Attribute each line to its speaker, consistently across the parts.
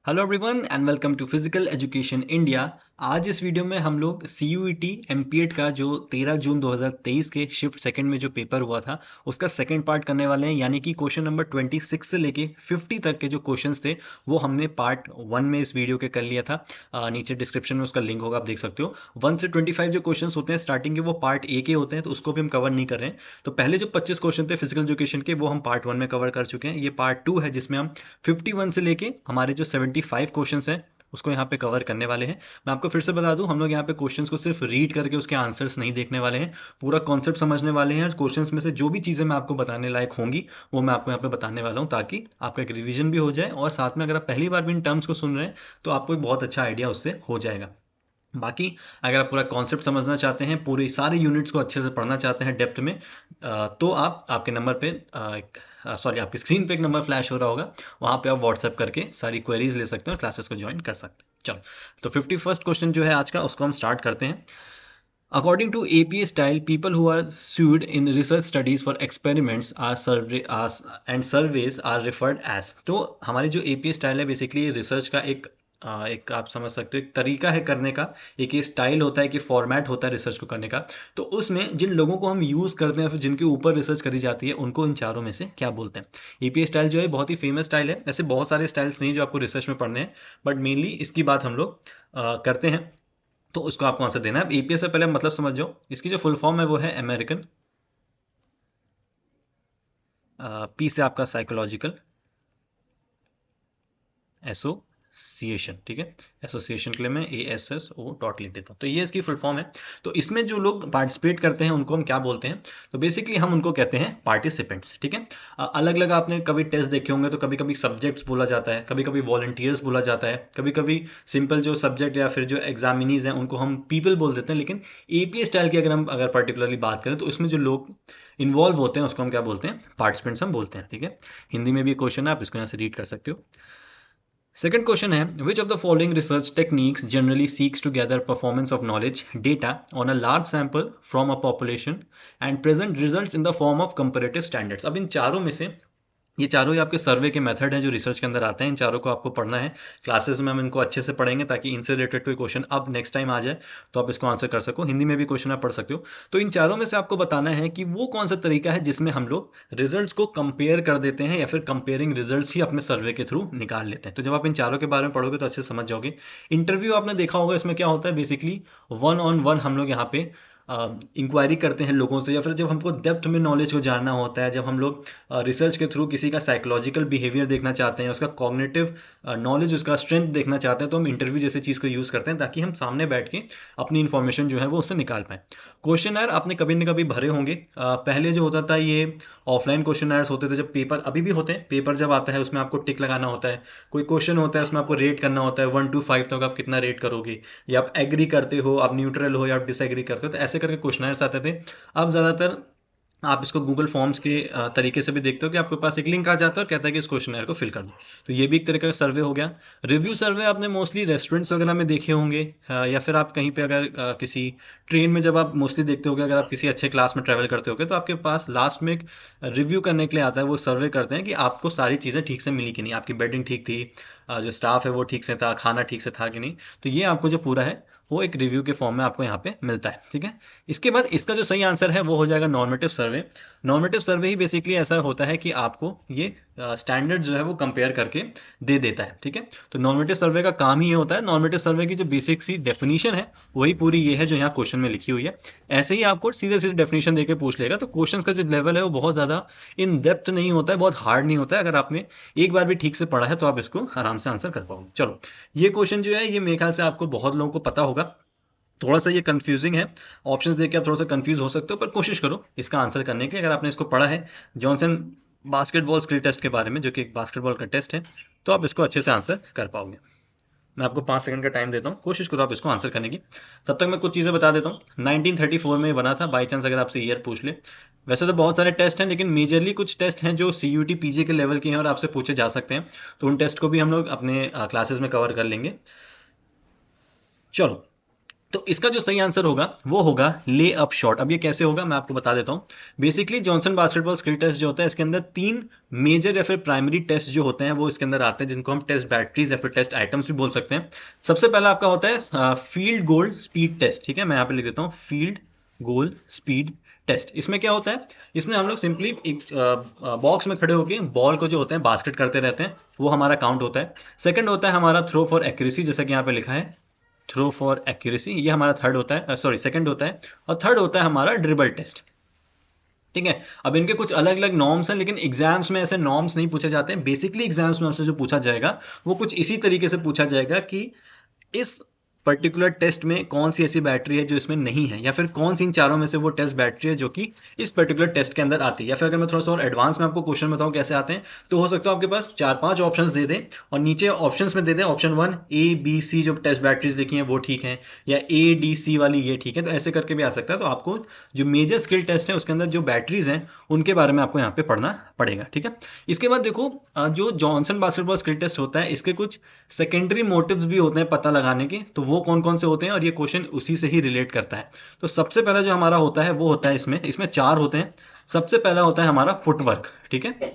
Speaker 1: Hello everyone and welcome to physical education India. आज इस video में हम लोग CUET एमपीएट का जो 13 जून 2023 के शिफ्ट सेकंड में जो पेपर हुआ था उसका सेकंड पार्ट करने वाले हैं, यानी कि क्वेश्चन नंबर 26 से लेके 50 तक के जो क्वेश्चंस थे वो हमने पार्ट 1 में इस वीडियो के कर लिया था। नीचे डिस्क्रिप्शन में उसका लिंक होगा, आप देख सकते हो। 1 से 25 जो क्वेश्चन होते हैं स्टार्टिंग के वो पार्ट ए के होते हैं, तो उसको भी हम कवर नहीं कर रहे हैं। तो पहले जो 25 क्वेश्चन थे फिजिकल एजुकेशन के वो हम पार्ट 1 में कवर कर चुके हैं। ये पार्ट 2 है जिसमें हम 51 से लेके हमारे जो 75 क्वेश्चंस हैं उसको यहाँ पे कवर करने वाले हैं। मैं आपको फिर से बता दूं, हम लोग यहाँ पे क्वेश्चंस को सिर्फ रीड करके उसके आंसर्स नहीं देखने वाले हैं, पूरा कॉन्सेप्ट समझने वाले हैं। क्वेश्चंस में से जो भी चीज़ें मैं आपको बताने लायक होंगी वो मैं आपको यहाँ पे बताने वाला हूँ, ताकि आपका एक रिवीजन भी हो जाए और साथ में अगर आप पहली बार भी इन टर्म्स को सुन रहे हैं तो आपको एक बहुत अच्छा आइडिया उससे हो जाएगा। बाकी अगर आप पूरा कॉन्सेप्ट समझना चाहते हैं, पूरे सारे यूनिट्स को अच्छे से पढ़ना चाहते हैं डेप्थ में, तो आप आपके नंबर पे आपकी स्क्रीन पे एक नंबर फ्लैश हो रहा होगा, वहाँ पे आप व्हाट्सएप करके सारी क्वेरीज ले सकते हैं और क्लासेस को ज्वाइन कर सकते हैं। चलो, तो 51st क्वेश्चन जो है आज का उसको हम स्टार्ट करते हैं। According to APA style, people who are sued in research studies for experiments and surveys are referred as। तो हमारी जो APA स्टाइल है बेसिकली रिसर्च का एक आप समझ सकते हो एक तरीका है करने का, एक ये स्टाइल होता है कि फॉर्मेट होता है रिसर्च को करने का। तो उसमें जिन लोगों को हम यूज़ करते हैं फिर जिनके ऊपर रिसर्च करी जाती है उनको इन चारों में से क्या बोलते हैं। APA स्टाइल जो है बहुत ही फेमस स्टाइल है, ऐसे बहुत सारे स्टाइल्स नहीं जो आपको रिसर्च में पढ़ने हैं, बट मेनली इसकी बात हम लोग करते हैं। तो उसको आपको आंसर देना है। एपीएस से पहले मतलब समझ जाओ, इसकी जो फुल फॉर्म है वो है अमेरिकन, पी से आपका साइकोलॉजिकल, एसोसिएशन, ठीक है। एसोसिएशन के लिए मैं ASSO डॉट लिख देता हूँ, तो ये इसकी फुल फॉर्म है। तो इसमें जो लोग पार्टिसिपेट करते हैं उनको हम क्या बोलते हैं, तो बेसिकली हम उनको कहते हैं पार्टिसिपेंट्स, ठीक है। अलग अलग आपने कभी टेस्ट देखे होंगे, तो कभी कभी सब्जेक्ट्स बोला जाता है, कभी कभी वॉलंटियर्स बोला जाता है, कभी कभी सिंपल जो सब्जेक्ट या फिर जो एग्जामिनीज हैं उनको हम पीपल बोल देते हैं। लेकिन एपीएस स्टाइल की अगर पर्टिकुलरली बात करें तो इसमें जो लोग इन्वॉल्व होते हैं उसको हम क्या बोलते हैं, पार्टिसिपेंट्स हम बोलते हैं, ठीक है। हिंदी में भी क्वेश्चन है, आप इसको यहाँ से रीड कर सकते हो। Second question है, which of the following research techniques generally seeks to gather performance of knowledge data on a large sample from a population and present results in the form of comparative standards। अब इन चारों में से ये चारों ही आपके सर्वे के method हैं जो रिसर्च के अंदर आते हैं। इन चारों को आपको पढ़ना है, क्लासेस में हम इनको अच्छे से पढ़ेंगे ताकि इनसे रिलेटेड कोई क्वेश्चन अब नेक्स्ट टाइम आ जाए तो आप इसको आंसर कर सको। हिंदी में भी क्वेश्चन आप पढ़ सकते हो। तो इन चारों में से आपको बताना है कि वो कौन सा तरीका है जिसमें हम लोग रिजल्ट्स को कंपेयर कर देते हैं या फिर कंपेयरिंग रिजल्ट्स ही अपने सर्वे के थ्रू निकाल लेते हैं। तो जब आप इन चारों के बारे में पढ़ोगे तो अच्छे से समझ जाओगे। इंटरव्यू आपने देखा होगा, इसमें क्या होता है बेसिकली 1 on 1 हम लोग यहाँ पे इंक्वायरी करते हैं लोगों से, या फिर जब हमको डेप्थ में नॉलेज को जानना होता है, जब हम लोग रिसर्च के थ्रू किसी का साइकोलॉजिकल बिहेवियर देखना चाहते हैं, उसका कॉग्निटिव नॉलेज, उसका स्ट्रेंथ देखना चाहते हैं, तो हम इंटरव्यू जैसी चीज़ को यूज़ करते हैं ताकि हम सामने बैठ के अपनी इन्फॉर्मेशन जो है वो उससे निकाल पाएँ। क्वेश्चन आपने कभी न कभी भरे होंगे। पहले जो होता था ये ऑफलाइन क्वेश्चन होते थे, जब पेपर अभी भी होते हैं, पेपर जब आता है उसमें आपको टिक लगाना होता है। कोई क्वेश्चन होता है उसमें आपको रेट करना होता है 1 to 5 तक आप कितना रेट करोगे, या आप एग्री करते हो, आप न्यूट्रल हो, या आप डिसएग्री करते हो। तो ऐसे करके क्वेश्चन आते थे। अब ज़्यादातर आप इसको गूगल फॉर्म्स के तरीके से भी देखते हो कि आपके पास एक लिंक आ जाता है और कहता है कि इस क्वेश्चन को फिल कर दो। तो ये भी एक तरीके का सर्वे हो गया। रिव्यू सर्वे आपने मोस्टली रेस्टोरेंट्स वगैरह में देखे होंगे, या फिर आप कहीं पे अगर किसी ट्रेन में जब आप मोस्टली देखते होगे, अगर आप किसी अच्छे क्लास में ट्रैवल करते होगे तो आपके पास लास्ट में एक रिव्यू करने के लिए आता है। वो सर्वे करते हैं कि आपको सारी चीज़ें ठीक से मिली कि नहीं, आपकी बेडिंग ठीक थी, जो स्टाफ है वो ठीक से था, खाना ठीक से था कि नहीं। तो ये आपको जो पूरा है वो एक रिव्यू के फॉर्म में आपको यहाँ पे मिलता है, ठीक है। इसके बाद इसका जो सही आंसर है वो हो जाएगा नॉर्मेटिव सर्वे। नॉर्मेटिव सर्वे ही बेसिकली ऐसा होता है कि आपको ये स्टैंडर्ड जो है वो कंपेयर करके दे देता है, ठीक है। तो नॉर्मेटिव सर्वे का काम ही ये होता है। नॉर्मेटिव सर्वे की जो बेसिक सी डेफिनेशन है वही पूरी ये है जो यहाँ क्वेश्चन में लिखी हुई है। ऐसे ही आपको सीधे सीधे डेफिनेशन देके पूछ लेगा। तो क्वेश्चन का जो लेवल है वो बहुत ज़्यादा इन डेप्थ नहीं होता है, बहुत हार्ड नहीं होता है। अगर आपने एक बार भी ठीक से पढ़ा है तो आप इसको आराम से आंसर कर पाओगे। चलो, ये क्वेश्चन जो है ये मेरे ख्याल से आपको बहुत लोगों को पता होगा। थोड़ा सा ये कंफ्यूजिंग है, ऑप्शंस देख के आप थोड़ा सा कंफ्यूज हो सकते हो, पर कोशिश करो इसका आंसर करने की। अगर आपने इसको पढ़ा है जॉनसन बास्केटबॉल स्किल टेस्ट के बारे में, जो कि एक बास्केटबॉल का टेस्ट है, तो आप इसको अच्छे से आंसर कर पाओगे। मैं आपको 5 सेकंड का टाइम देता हूँ, कोशिश करो आप इसको आंसर करने की। तब तक मैं कुछ चीज़ें बता देता हूँ। 1934 में बना था, बाई चांस अगर आपसे ईयर पूछ ले। वैसे तो बहुत सारे टेस्ट हैं, लेकिन मेजरली कुछ टेस्ट हैं जो CUET PG के लेवल के हैं और आपसे पूछे जा सकते हैं। तो उन टेस्ट को भी हम लोग अपने क्लासेस में कवर कर लेंगे। चलो, तो इसका जो सही आंसर होगा वो होगा ले अप शॉट। अब ये कैसे होगा मैं आपको बता देता हूँ। Basically Johnson basketball skill test जो होता है इसके अंदर 3 मेजर या फिर प्राइमरी टेस्ट जो होते हैं वो इसके अंदर आते हैं, जिनको हम टेस्ट बैटरीज या फिर टेस्ट आइटम्स भी बोल सकते हैं। सबसे पहला आपका होता है फील्ड गोल स्पीड टेस्ट। ठीक है, मैं यहाँ पे लिख देता हूँ फील्ड गोल स्पीड टेस्ट। इसमें क्या होता है, इसमें हम लोग सिंपली एक बॉक्स में खड़े होकर बॉल को जो होते हैं बास्केट करते रहते हैं, वो हमारा काउंट होता है। सेकंड होता है हमारा थ्रो फॉर एक्यूरेसी, जैसा कि यहाँ पे लिखा है थ्रो फॉर एक्यूरेसी, ये हमारा थर्ड होता है, सॉरी सेकंड होता है। और थर्ड होता है हमारा ड्रिबल टेस्ट। ठीक है, अब इनके कुछ अलग अलग नॉर्म्स हैं, लेकिन एग्जाम्स में ऐसे नॉर्म्स नहीं पूछे जाते हैं। बेसिकली एग्जाम्स में आपसे जो पूछा जाएगा वो कुछ इसी तरीके से पूछा जाएगा कि इस पर्टिकुलर टेस्ट में कौन सी ऐसी बैटरी है जो इसमें नहीं है, या फिर कौन सी इन चारों में से वो टेस्ट बैटरी है जो कि इस पर्टिकुलर टेस्ट के अंदर आती है। या फिर अगर मैं थोड़ा सा और एडवांस में आपको क्वेश्चन बताऊं कैसे आते हैं, तो हो सकता है आपके पास 4-5 ऑप्शंस दे दें और नीचे ऑप्शंस में दे दें ऑप्शन 1 A B C जो टेस्ट बैटरीज लिखी हैं वो ठीक है, या A D C वाली ये ठीक है। तो ऐसे करके भी आ सकता है। तो आपको जो मेजर स्किल टेस्ट है उसके अंदर जो बैटरीज हैं उनके बारे में आपको यहाँ पे पढ़ना पड़ेगा। ठीक है, इसके बाद देखो जो जॉनसन बास्केटबॉल स्किल टेस्ट होता है इसके कुछ सेकेंडरी मोटिव्स भी होते हैं पता लगाने के। तो वो कौन कौन से होते हैं, और ये क्वेश्चन उसी से ही रिलेट करता है। तो सबसे पहला जो हमारा होता है वो होता है इसमें 4 होते हैं। सबसे पहला होता है हमारा फुटवर्क। ठीक है,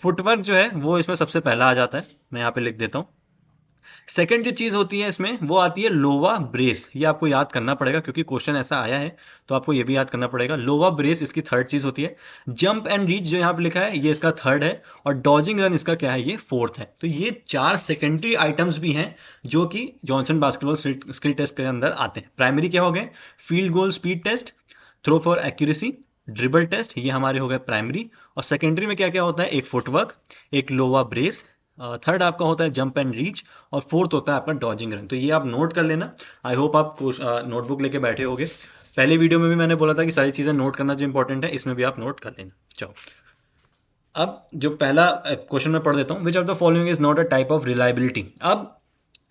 Speaker 1: फुटवर्क जो है वो इसमें सबसे पहला आ जाता है, मैं यहाँ पे लिख देता हूँ। सेकंड जो चीज होती है इसमें वो आती है लोवा ब्रेस। ये आपको याद करना पड़ेगा क्योंकि क्वेश्चन ऐसा आया है, तो आपको ये भी याद करना पड़ेगा। लोवा ब्रेस इसकी थर्ड चीज होती है। जंप एंड रीच जो यहाँ पे लिखा है ये इसका थर्ड है, और डॉजिंग रन इसका क्या है, ये फोर्थ है। तो ये 4 सेकेंडरी आइटम्स भी हैं जो कि जॉनसन बास्केटबॉल स्किल टेस्ट के अंदर आते हैं। प्राइमरी क्या हो गए, field goal speed test, throw for accuracy, dribble test, ये हमारे हो गए प्राइमरी। और सेकेंडरी में क्या क्या होता है, एक फुटवर्क, एक लोवा ब्रेस, थर्ड आपका होता है जंप एंड रीच, और फोर्थ होता है आपका डॉजिंग रन। तो ये आप नोट कर लेना। आई होप आप नोटबुक लेके बैठे होगे। पहले वीडियो में भी मैंने बोला था कि सारी चीजें नोट करना जो इंपॉर्टेंट है, इसमें भी आप नोट कर लेना। चलो, अब जो पहला क्वेश्चन मैं पढ़ देता हूँ। Which of the following is not a type of reliability. अब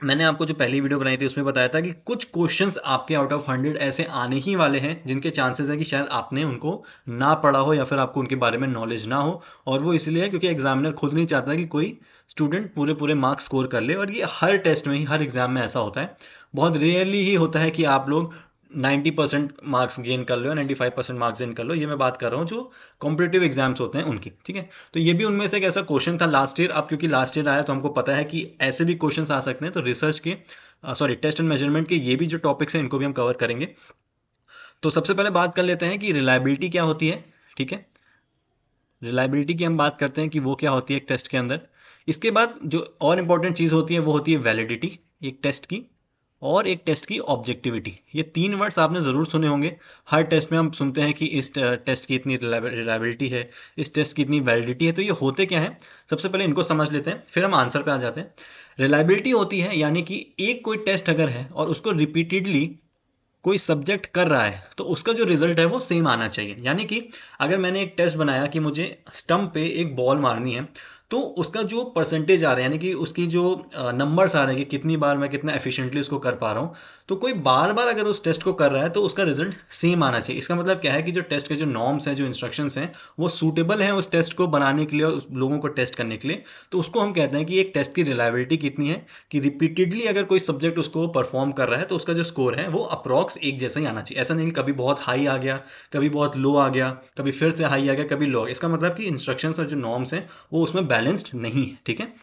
Speaker 1: मैंने आपको जो पहली वीडियो बनाई थी उसमें बताया था कि कुछ क्वेश्चंस आपके आउट ऑफ 100 ऐसे आने ही वाले हैं जिनके चांसेस है कि शायद आपने उनको ना पढ़ा हो या फिर आपको उनके बारे में नॉलेज ना हो। और वो इसलिए है क्योंकि एग्जामिनर खुद नहीं चाहता कि कोई स्टूडेंट पूरे पूरे मार्क्स स्कोर कर ले। और ये हर टेस्ट में ही, हर एग्जाम में ऐसा होता है। बहुत रेयरली ही होता है कि आप लोग 90% मार्क्स गेन कर लो, 95% मार्क्स गेन कर लो। ये मैं बात कर रहा हूँ जो कॉम्पिटेटिव एग्जाम्स होते हैं उनकी। ठीक है, तो ये भी उनमें से एक ऐसा क्वेश्चन था लास्ट ईयर। अब क्योंकि लास्ट ईयर आया तो हमको पता है कि ऐसे भी क्वेश्चंस आ सकते हैं। तो रिसर्च के सॉरी टेस्ट एंड मेजरमेंट के ये भी जो टॉपिक्स हैं इनको भी हम कवर करेंगे। तो सबसे पहले बात कर लेते हैं कि रिलायबिलिटी क्या होती है। ठीक है, रिलायबिलिटी की हम बात करते हैं कि वो क्या होती है एक टेस्ट के अंदर। इसके बाद जो और इंपॉर्टेंट चीज़ होती है वो होती है वैलिडिटी एक टेस्ट की, और एक टेस्ट की ऑब्जेक्टिविटी। ये 3 वर्ड्स आपने ज़रूर सुने होंगे। हर टेस्ट में हम सुनते हैं कि इस टेस्ट की इतनी रिलायबिलिटी है, इस टेस्ट की इतनी वैलिडिटी है। तो ये होते क्या है, सबसे पहले इनको समझ लेते हैं, फिर हम आंसर पे आ जाते हैं। रिलायबिलिटी होती है यानी कि एक कोई टेस्ट अगर है और उसको रिपीटेडली कोई सब्जेक्ट कर रहा है तो उसका जो रिजल्ट है वो सेम आना चाहिए। यानी कि अगर मैंने एक टेस्ट बनाया कि मुझे स्टंप पे एक बॉल मारनी है, तो उसका जो परसेंटेज आ रहा है यानी कि उसकी जो नंबर्स आ रहे हैं कि कितनी बार मैं कितना एफिशिएंटली उसको कर पा रहा हूँ, तो कोई बार बार अगर उस टेस्ट को कर रहा है तो उसका रिजल्ट सेम आना चाहिए। इसका मतलब क्या है कि जो टेस्ट के जो नॉर्म्स हैं, जो इंस्ट्रक्शंस हैं, वो सूटेबल हैं उस टेस्ट को बनाने के लिए और उस लोगों को टेस्ट करने के लिए। तो उसको हम कहते हैं कि एक टेस्ट की रिलायबिलिटी कितनी है, कि रिपीटेडली अगर कोई सब्जेक्ट उसको परफॉर्म कर रहा है तो उसका जो स्कोर है वो अप्रॉक्स एक जैसा ही आना चाहिए। ऐसा नहीं कभी बहुत हाई आ गया, कभी बहुत लो आ गया, कभी फिर से हाई आ गया, कभी लो आ गया। इसका मतलब कि इंस्ट्रक्शंस और जो नॉर्म्स हैं वो उसमें बैलेंस्ड नहीं है। ठीक है,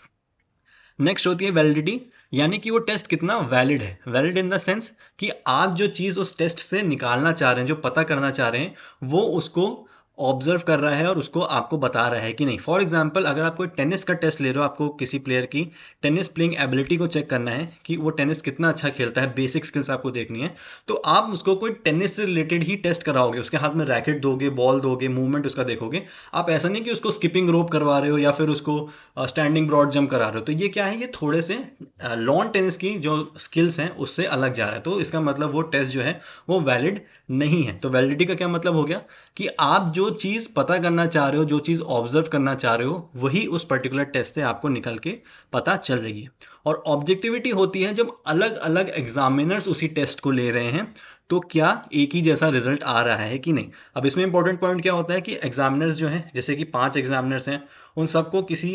Speaker 1: नेक्स्ट होती है वैलिडिटी, यानी कि वो टेस्ट कितना वैलिड है। वैलिड इन द सेंस कि आप जो चीज़ उस टेस्ट से निकालना चाह रहे हैं, जो पता करना चाह रहे हैं, वो उसको ऑब्जर्व कर रहा है और उसको आपको बता रहा है कि नहीं। फॉर एग्जाम्पल अगर आप कोई टेनिस का टेस्ट ले रहे हो, आपको किसी प्लेयर की टेनिस प्लेइंग एबिलिटी को चेक करना है कि वो टेनिस कितना अच्छा खेलता है, बेसिक स्किल्स आपको देखनी है, तो आप उसको कोई टेनिस से रिलेटेड ही टेस्ट कराओगे। उसके हाथ में रैकेट दोगे, बॉल दोगे, मूवमेंट उसका देखोगे। आप ऐसा नहीं कि उसको स्किपिंग रोप करवा रहे हो या फिर उसको स्टैंडिंग ब्रॉड जंप करा रहे हो। तो ये क्या है, ये थोड़े से लॉन टेनिस की जो स्किल्स हैं उससे अलग जा रहा है। तो इसका मतलब वो टेस्ट जो है वो वैलिड नहीं है। तो वैलिडिटी का क्या मतलब हो गया कि आप जो चीज़ पता करना चाह रहे हो, जो चीज़ ऑब्जर्व करना चाह रहे हो, वही उस पर्टिकुलर टेस्ट से आपको निकल के पता चल रही है। और ऑब्जेक्टिविटी होती है जब अलग अलग एग्जामिनर्स उसी टेस्ट को ले रहे हैं तो क्या एक ही जैसा रिजल्ट आ रहा है कि नहीं। अब इसमें इंपॉर्टेंट पॉइंट क्या होता है कि एग्जामिनर्स जो हैं, जैसे कि 5 एग्जामिनर्स हैं, उन सबको किसी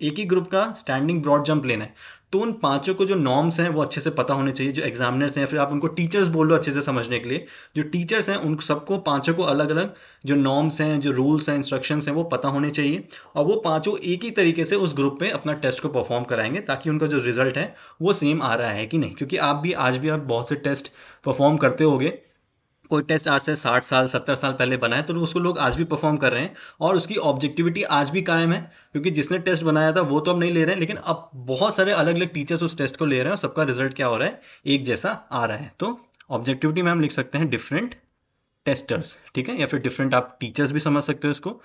Speaker 1: एक ही ग्रुप का स्टैंडिंग ब्रॉड जंप लेना है, तो उन पांचों को जो नॉर्म्स हैं वो अच्छे से पता होने चाहिए। जो एग्जामिनर्स हैं, फिर आप उनको टीचर्स बोल लो अच्छे से समझने के लिए, जो टीचर्स हैं उन सबको पांचों को अलग अलग जो नॉर्म्स हैं, जो रूल्स हैं, इंस्ट्रक्शंस हैं वो पता होने चाहिए। और वो पांचों एक ही तरीके से उस ग्रुप पे अपना टेस्ट को परफॉर्म कराएंगे, ताकि उनका जो रिजल्ट है वो सेम आ रहा है कि नहीं। क्योंकि आप भी आज भी आप बहुत से टेस्ट परफॉर्म करते होगे, कोई टेस्ट आज से 60 साल 70 साल पहले बना है तो उसको लोग आज भी परफॉर्म कर रहे हैं, और उसकी ऑब्जेक्टिविटी आज भी कायम है। क्योंकि जिसने टेस्ट बनाया था वो तो अब नहीं ले रहे हैं, लेकिन अब बहुत सारे अलग अलग टीचर्स उस टेस्ट को ले रहे हैं और सबका रिजल्ट क्या हो रहा है, एक जैसा आ रहा है। तो ऑब्जेक्टिविटी में हम लिख सकते हैं डिफरेंट टेस्टर्स, ठीक है, या फिर डिफरेंट आप टीचर्स भी समझ सकते हो इसको,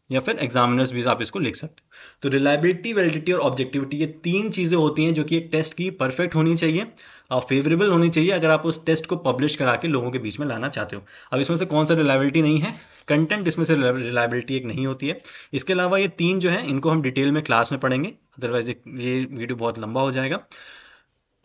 Speaker 1: या फिर एग्जामिनर्स भी आप इसको लिख सकते हो। तो रिलायबिलिटी, वैलिडिटी और ऑब्जेक्टिविटी, ये तीन चीजें होती हैं जो कि एक टेस्ट की परफेक्ट होनी चाहिए और फेवरेबल होनी चाहिए अगर आप उस टेस्ट को पब्लिश करा के लोगों के बीच में लाना चाहते हो। अब इसमें से कौन सा रिलायबिलिटी नहीं है? कंटेंट इसमें से रिलायबिलिटी एक नहीं होती है। इसके अलावा ये तीन जो है इनको हम डिटेल में क्लास में पढ़ेंगे, अदरवाइज ये वीडियो बहुत लंबा हो जाएगा।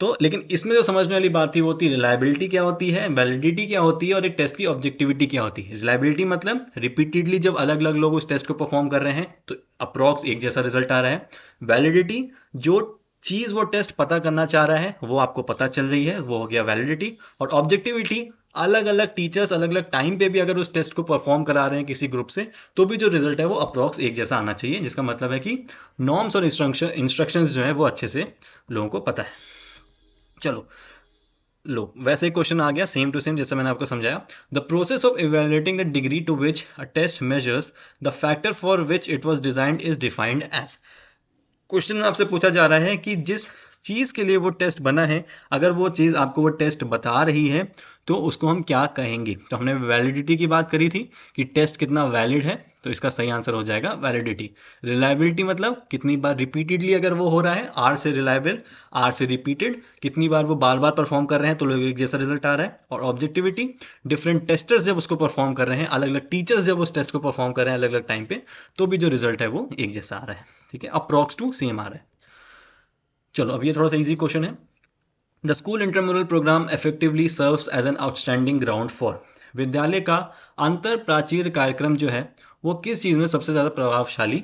Speaker 1: तो लेकिन इसमें जो समझने वाली बात थी वो थी रिलायबिलिटी क्या होती है, वैलिडिटी क्या होती है, और एक टेस्ट की ऑब्जेक्टिविटी क्या होती है। रिलायबिलिटी मतलब रिपीटेडली जब अलग अलग लोग उस टेस्ट को परफॉर्म कर रहे हैं तो अप्रॉक्स एक जैसा रिजल्ट आ रहा है। वैलिडिटी, जो चीज वो टेस्ट पता करना चाह रहा है वो आपको पता चल रही है, वो हो गया वैलिडिटी। और ऑब्जेक्टिविटी, अलग अलग टीचर्स अलग अलग टाइम पे भी अगर उस टेस्ट को परफॉर्म करा रहे हैं किसी ग्रुप से, तो भी जो रिजल्ट है वो अप्रॉक्स एक जैसा आना चाहिए, जिसका मतलब है कि नॉर्म्स और इंस्ट्रक्शंस जो है वो अच्छे से लोगों को पता है। चलो, लो वैसे ही क्वेश्चन आ गया सेम टू सेम जैसे मैंने आपको समझाया। The process of evaluating the degree to which a test measures the factor for which it was designed is defined as. Question में आपसे पूछा जा रहा है कि जिस चीज के लिए वो टेस्ट बना है, अगर वो चीज आपको वो टेस्ट बता रही है तो उसको हम क्या कहेंगे। तो हमने वैलिडिटी की बात करी थी कि टेस्ट कितना वैलिड है, तो इसका सही आंसर हो जाएगा वैलिडिटी। रिलायबिलिटी मतलब कितनी बार रिपीटेडली अगर वो हो रहा है, आर से रिलायबल, आर से रिपीटेड, कितनी बार वो बार बार परफॉर्म कर रहे हैं तो लोग एक जैसा रिजल्ट आ रहा है। और ऑब्जेक्टिविटी, डिफरेंट टेस्टर्स जब उसको परफॉर्म कर रहे हैं, अलग अलग टीचर्स जब उस टेस्ट को परफॉर्म कर रहे हैं अलग अलग टाइम पे, तो भी जो रिजल्ट है वो एक जैसा आ रहा है। ठीक है, अप्रॉक्स टू सेम आ रहा है। चलो अब ये थोड़ा सा इजी क्वेश्चन है। The school intramural programme effectively serves as an outstanding ground for. विद्यालय का अंतर प्राचीर कार्यक्रम जो है वो किस चीज में सबसे ज्यादा प्रभावशाली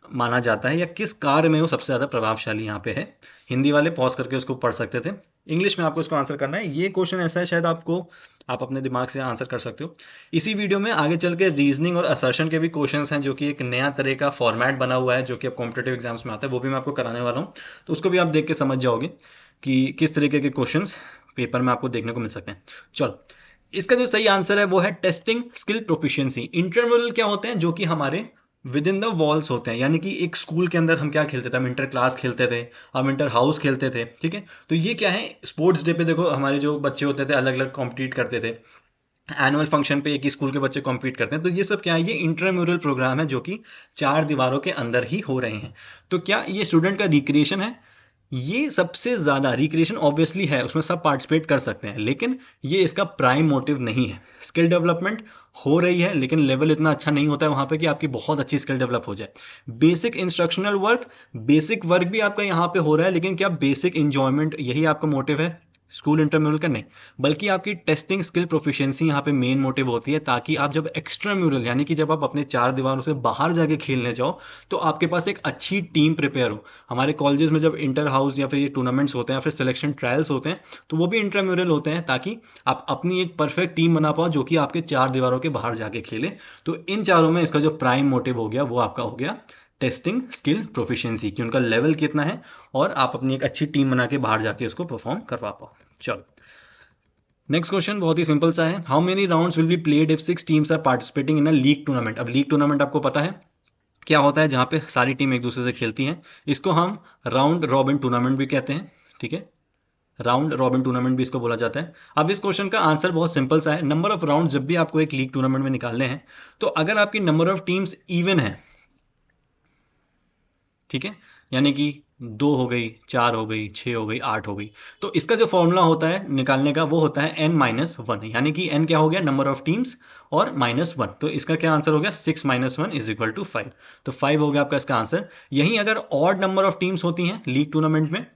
Speaker 1: माना जाता है, या किस कार्य में वो सबसे ज्यादा प्रभावशाली यहाँ पे है। हिंदी वाले पॉज करके उसको पढ़ सकते थे, इंग्लिश में आपको इसको आंसर करना है। ये क्वेश्चन ऐसा है शायद आप अपने दिमाग से आंसर कर सकते हो। इसी वीडियो में आगे चल के रीजनिंग और असर्शन के भी क्वेश्चंस हैं, जो कि एक नया तरह का फॉर्मेट बना हुआ है जो कि अब कॉम्पिटेटिव एग्जाम्स में आता है, वो भी मैं आपको कराने वाला हूँ। तो उसको भी आप देख के समझ जाओगे कि किस तरीके के क्वेश्चंस पेपर में आपको देखने को मिल सकते हैं। चलो, इसका जो सही आंसर है वो है टेस्टिंग स्किल प्रोफिशिएंसी। इंटरम्यूरल क्या होते हैं? जो कि हमारे विद इन द वॉल्स होते हैं, यानी कि एक स्कूल के अंदर हम क्या खेलते थे, हम इंटर क्लास खेलते थे, हम इंटर हाउस खेलते थे। ठीक है, तो ये क्या है, स्पोर्ट्स डे पे देखो हमारे जो बच्चे होते थे अलग अलग कॉम्पिटिट करते थे, एनुअल फंक्शन पे एक ही स्कूल के बच्चे कॉम्पीट करते हैं। तो ये सब क्या है, ये इंटरम्यूरल प्रोग्राम है जो कि चार दीवारों के अंदर ही हो रहे हैं। तो क्या ये स्टूडेंट का रिक्रिएशन है? ये सबसे ज्यादा रिक्रिएशन ऑब्वियसली है, उसमें सब पार्टिसिपेट कर सकते हैं, लेकिन ये इसका प्राइम मोटिव नहीं है। स्किल डेवलपमेंट हो रही है, लेकिन लेवल इतना अच्छा नहीं होता है वहां पे कि आपकी बहुत अच्छी स्किल डेवलप हो जाए। Basic instructional work, basic work भी आपका यहाँ पे हो रहा है, लेकिन क्या बेसिक इंजॉयमेंट यही आपका मोटिव है स्कूल इंटरम्यूरल का? नहीं, बल्कि आपकी टेस्टिंग स्किल प्रोफिशिएंसी यहाँ पे मेन मोटिव होती है, ताकि आप जब एक्स्ट्रा म्यूरल यानी कि जब आप अपने चार दीवारों से बाहर जाके खेलने जाओ तो आपके पास एक अच्छी टीम प्रिपेयर हो। हमारे कॉलेजेस में जब इंटर हाउस या फिर ये टूर्नामेंट्स होते हैं, फिर सिलेक्शन ट्रायल्स होते हैं, तो वो भी इंटरम्यूरल होते हैं, ताकि आप अपनी एक परफेक्ट टीम बना पाओ जो कि आपके चार दीवारों के बाहर जाके खेले। तो इन चारों में इसका जो प्राइम मोटिव हो गया वो आपका हो गया टेस्टिंग स्किल प्रोफिशिएंसी, कि उनका लेवल कितना है और आप अपनी एक अच्छी टीम बना के बाहर जाके उसको परफॉर्म करवा पाओ। चलो, नेक्स्ट क्वेश्चन बहुत ही सिंपल सा है। How many rounds will be played if 6 teams are participating in a league tournament. अब लीग टूर्नामेंट आपको पता है क्या होता है, जहां पे सारी टीम एक दूसरे से खेलती हैं। इसको हम राउंड रॉबिन टूर्नामेंट भी कहते हैं। ठीक है, राउंड रॉबिन टूर्नामेंट भी इसको बोला जाता है। अब इस क्वेश्चन का आंसर बहुत सिंपल सा है। नंबर ऑफ राउंड जब भी आपको एक लीग टूर्नामेंट में निकालने हैं, तो अगर आपकी नंबर ऑफ टीम्स इवन है, ठीक है, यानी कि 2 हो गई, 4 हो गई, 6 हो गई, 8 हो गई, तो इसका जो फॉर्मूला होता है निकालने का वो होता है n-1, यानी कि n क्या हो गया, नंबर ऑफ टीम्स, और -1। तो इसका क्या आंसर हो गया, 6 - 1 इज इक्वल टू 5। तो 5 हो गया आपका इसका आंसर। यही अगर ऑड नंबर ऑफ टीम्स होती हैं लीग टूर्नामेंट में,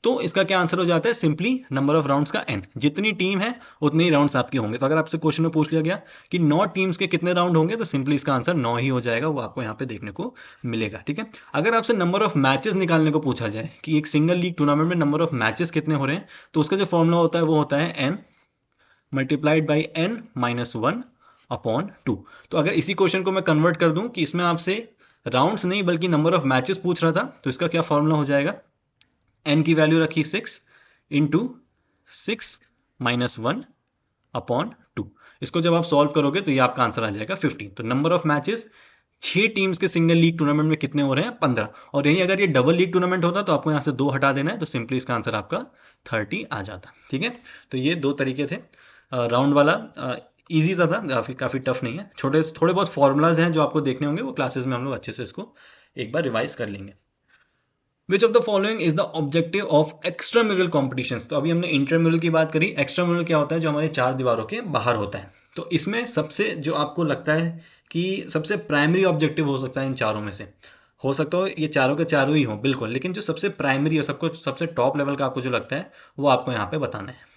Speaker 1: तो इसका क्या आंसर हो जाता है, सिंपली नंबर ऑफ राउंड्स का n, जितनी टीम है उतने ही राउंड्स आपके होंगे। तो अगर आपसे क्वेश्चन में पूछ लिया गया कि 9 टीम्स के कितने राउंड होंगे, तो सिंपली इसका आंसर 9 ही हो जाएगा, वो आपको यहाँ पे देखने को मिलेगा। ठीक है, अगर आपसे नंबर ऑफ मैचेस निकालने को पूछा जाए कि एक सिंगल लीग टूर्नामेंट में नंबर ऑफ मैचेस कितने हो रहे हैं, तो उसका जो फॉर्मूला होता है वो होता है n multiplied by n minus 1 upon 2। तो अगर इसी क्वेश्चन को मैं कन्वर्ट कर दूं कि इसमें आपसे राउंड्स नहीं बल्कि नंबर ऑफ मैचेस पूछ रहा था, तो इसका क्या फॉर्मूला हो जाएगा, n की वैल्यू रखी 6 इंटू 6 माइनस 1 अपॉन 2। इसको जब आप सॉल्व करोगे तो ये आपका आंसर आ जाएगा 15। तो नंबर ऑफ मैचेस 6 टीम्स के सिंगल लीग टूर्नामेंट में कितने हो रहे हैं, 15। और यही अगर ये डबल लीग टूर्नामेंट होता तो आपको यहाँ से 2 हटा देना है, तो सिंपली इसका आंसर आपका 30 आ जाता। ठीक है, तो ये 2 तरीके थे। राउंड वाला इजी सा था, काफ़ी टफ नहीं है। थोड़े बहुत फॉर्मूलाज हैं जो आपको देखने होंगे, वो क्लासेस में हम लोग अच्छे से इसको एक बार रिवाइज कर लेंगे। Which of the following is the objective of extramural competitions. तो अभी हमने इंट्राम्यूरल की बात करी। एक्स्ट्राम्यूरल क्या होता है, जो हमारे 4 दीवारों के बाहर होता है। तो इसमें सबसे जो आपको लगता है कि सबसे प्राइमरी ऑब्जेक्टिव हो सकता है इन चारों में से, हो सकता हो ये चारों के चारों ही हो बिल्कुल, लेकिन जो सबसे प्राइमरी है, सबको सबसे टॉप लेवल का आपको जो लगता है वो आपको यहाँ पे बताना है।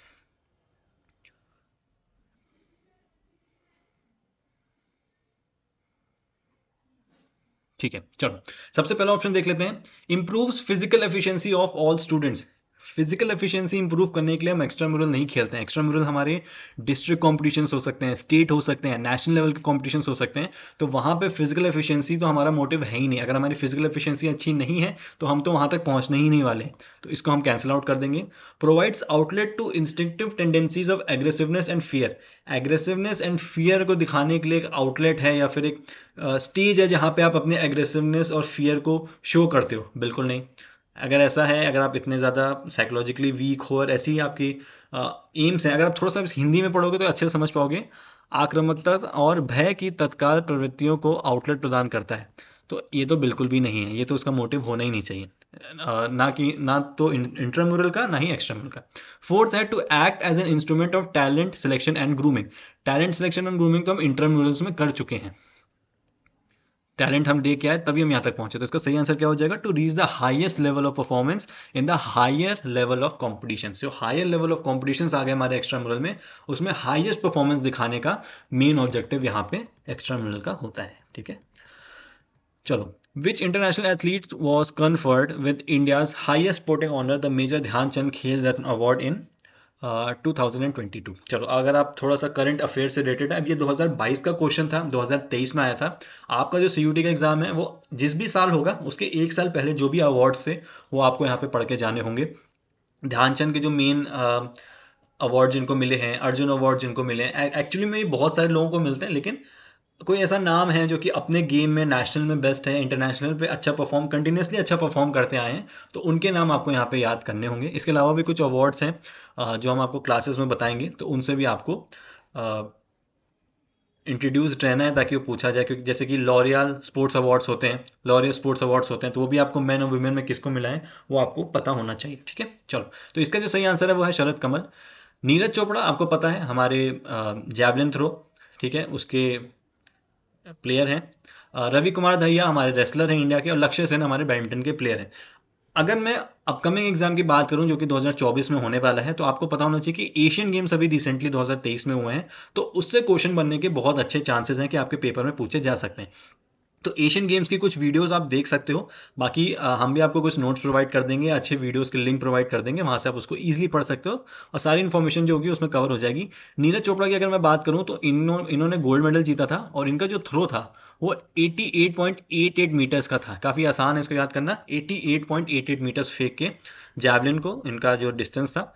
Speaker 1: ठीक है, चलो सबसे पहला ऑप्शन देख लेते हैं, improves physical efficiency of all students. Physical efficiency improve करने के लिए हम एक्स्ट्रा म्यूरल नहीं खेलते हैं। एक्स्ट्रा म्यूरल हमारे डिस्ट्रिक्ट कॉम्पिटिशन्स हो सकते हैं, स्टेट हो सकते हैं, नेशनल लेवल के कॉम्पिटिशन्स हो सकते हैं। तो वहाँ पे फिजिकल एफिशिएंसी तो हमारा मोटिव है ही नहीं। अगर हमारी फिजिकल एफिशिएंसी अच्छी नहीं है तो हम तो वहाँ तक पहुँचने ही नहीं वाले, तो इसको हम कैंसिल आउट कर देंगे। Provides outlet to instinctive tendencies of aggressiveness and fear. Aggressiveness and fear को दिखाने के लिए एक आउटलेट है या फिर एक स्टेज है जहाँ पे आप अपने एग्रेसिवनेस और फियर को शो करते हो, बिल्कुल नहीं। अगर ऐसा है, अगर आप इतने ज़्यादा साइकोलॉजिकली वीक हो और ऐसी ही आपकी एम्स हैं, अगर आप थोड़ा सा हिंदी में पढ़ोगे तो अच्छे से समझ पाओगे। आक्रामकता और भय की तत्काल प्रवृत्तियों को आउटलेट प्रदान करता है, तो ये तो बिल्कुल भी नहीं है, ये तो उसका मोटिव होना ही नहीं चाहिए। ना तो इंट्राम्यूरल का, ना ही एक्सट्राम्यूरल का। फोर्थ है to act as an instrument of talent selection and grooming. Talent selection and grooming तो हम इंट्राम्यूरल्स में कर चुके हैं, टैलेंट हम दे के आए तभी हम यहाँ तक पहुंचे। तो इसका सही आंसर क्या हो जाएगा, to reach the highest level of performance in the higher level of competition. जो हायर लेवल ऑफ कॉम्पिटिशन आ गए हमारे एक्स्ट्राम्यूरल में, उसमें हाईएस्ट परफॉर्मेंस दिखाने का मेन ऑब्जेक्टिव यहाँ पे एक्स्ट्राम्यूरल का होता है। ठीक है, चलो, which international athlete was conferred with India's highest sporting honour the major Dhyan Chand Khel Ratna award in 2022। चलो, अगर आप थोड़ा सा करंट अफेयर से रिलेटेड है, अब ये 2022 का क्वेश्चन था, 2023 में आया था। आपका जो CUT का एग्जाम है वो जिस भी साल होगा उसके 1 साल पहले जो भी अवार्ड्स थे वो आपको यहाँ पे पढ़ के जाने होंगे। ध्यानचंद के जो मेन अवार्ड जिनको मिले हैं, अर्जुन अवार्ड जिनको मिले हैं, एक्चुअली में ये बहुत सारे लोगों को मिलते हैं, लेकिन कोई ऐसा नाम है जो कि अपने गेम में नेशनल में बेस्ट है, इंटरनेशनल पे अच्छा परफॉर्म, कंटिन्यूसली अच्छा परफॉर्म करते आए हैं, तो उनके नाम आपको यहाँ पे याद करने होंगे। इसके अलावा भी कुछ अवार्ड्स हैं जो हम आपको क्लासेस में बताएंगे, तो उनसे भी आपको इंट्रोड्यूस्ड रहना है ताकि वो पूछा जाए। क्योंकि जैसे कि लॉरियल स्पोर्ट्स अवार्ड्स होते हैं, लॉरियल स्पोर्ट्स अवार्ड्स होते हैं, तो वो भी आपको मैन और वुमेन में किसको मिला है वो आपको पता होना चाहिए। ठीक है, चलो, तो इसका जो सही आंसर है वो है शरद कमल। नीरज चोपड़ा आपको पता है हमारे जैवलिन थ्रो, ठीक है, उसके प्लेयर हैं। रवि कुमार दहिया हमारे रेसलर हैं इंडिया के, और लक्ष्य सेन हमारे बैडमिंटन के प्लेयर हैं। अगर मैं अपकमिंग एग्जाम की बात करूं जो कि 2024 में होने वाला है, तो आपको पता होना चाहिए कि एशियन गेम्स अभी रिसेंटली 2023 में हुए हैं, तो उससे क्वेश्चन बनने के बहुत अच्छे चांसेस हैं कि आपके पेपर में पूछे जा सकते हैं। तो एशियन गेम्स की कुछ वीडियोस आप देख सकते हो। बाकी हम भी आपको कुछ नोट्स प्रोवाइड कर देंगे, अच्छे वीडियोस के लिंक प्रोवाइड कर देंगे, वहाँ से आप उसको ईजिली पढ़ सकते हो और सारी इन्फॉर्मेशन जो होगी उसमें कवर हो जाएगी। नीरज चोपड़ा की अगर मैं बात करूँ तो इन्होंने गोल्ड मेडल जीता था, और इनका जो थ्रो था वो 88.88 मीटर्स का था। काफ़ी आसान है इसको याद करना, 88.88 मीटर्स फेंक के जैवलिन को इनका जो डिस्टेंस था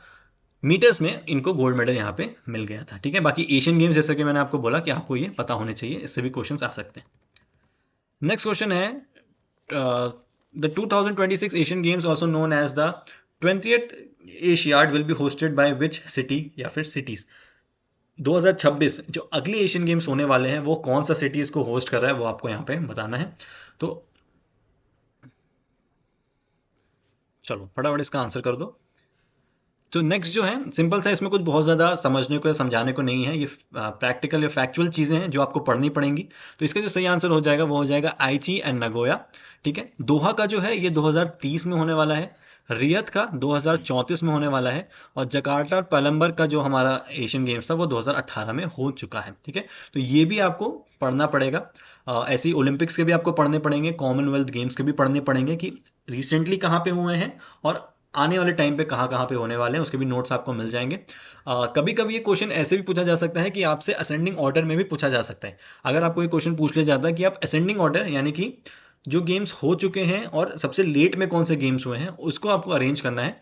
Speaker 1: मीटर्स में, इनको गोल्ड मेडल यहाँ पे मिल गया था। ठीक है, बाकी एशियन गेम्स जैसा कि मैंने आपको बोला कि आपको ये पता होने चाहिए, इससे भी क्वेश्चन आ सकते हैं। नेक्स्ट क्वेश्चन है, the 2026 Asian games also known as the 20th Asiad will be hosted by which city या फिर सिटीज। 2026 जो अगले एशियन गेम्स होने वाले हैं वो कौन सा सिटी इसको होस्ट कर रहा है वो आपको यहाँ पे बताना है। तो चलो फटाफट इसका आंसर कर दो। तो नेक्स्ट जो है सिंपल सा, इसमें कुछ बहुत ज़्यादा समझने को या समझाने को नहीं है, ये प्रैक्टिकल या फैक्चुअल चीज़ें हैं जो आपको पढ़नी पड़ेंगी। तो इसका जो सही आंसर हो जाएगा वो हो जाएगा आईची एंड नगोया। ठीक है, दोहा का जो है ये 2030 में होने वाला है, रियद का 2034 में होने वाला है, और जकार्ता और पैलम्बर का जो हमारा एशियन गेम्स था वो 2018 में हो चुका है। ठीक है, तो ये भी आपको पढ़ना पड़ेगा। ऐसे ही ओलंपिक्स के भी आपको पढ़ने पड़ेंगे, कॉमनवेल्थ गेम्स के भी पढ़ने पड़ेंगे कि रिसेंटली कहाँ पे हुए हैं और आने वाले टाइम पे कहाँ कहाँ पे होने वाले हैं, उसके भी नोट्स आपको मिल जाएंगे। कभी कभी ये क्वेश्चन ऐसे भी पूछा जा सकता है कि आपसे असेंडिंग ऑर्डर में भी पूछा जा सकता है। अगर आपको ये क्वेश्चन पूछ लिया जाता है कि आप असेंडिंग ऑर्डर यानी कि जो गेम्स हो चुके हैं और सबसे लेट में कौन से गेम्स हुए हैं उसको आपको अरेंज करना है,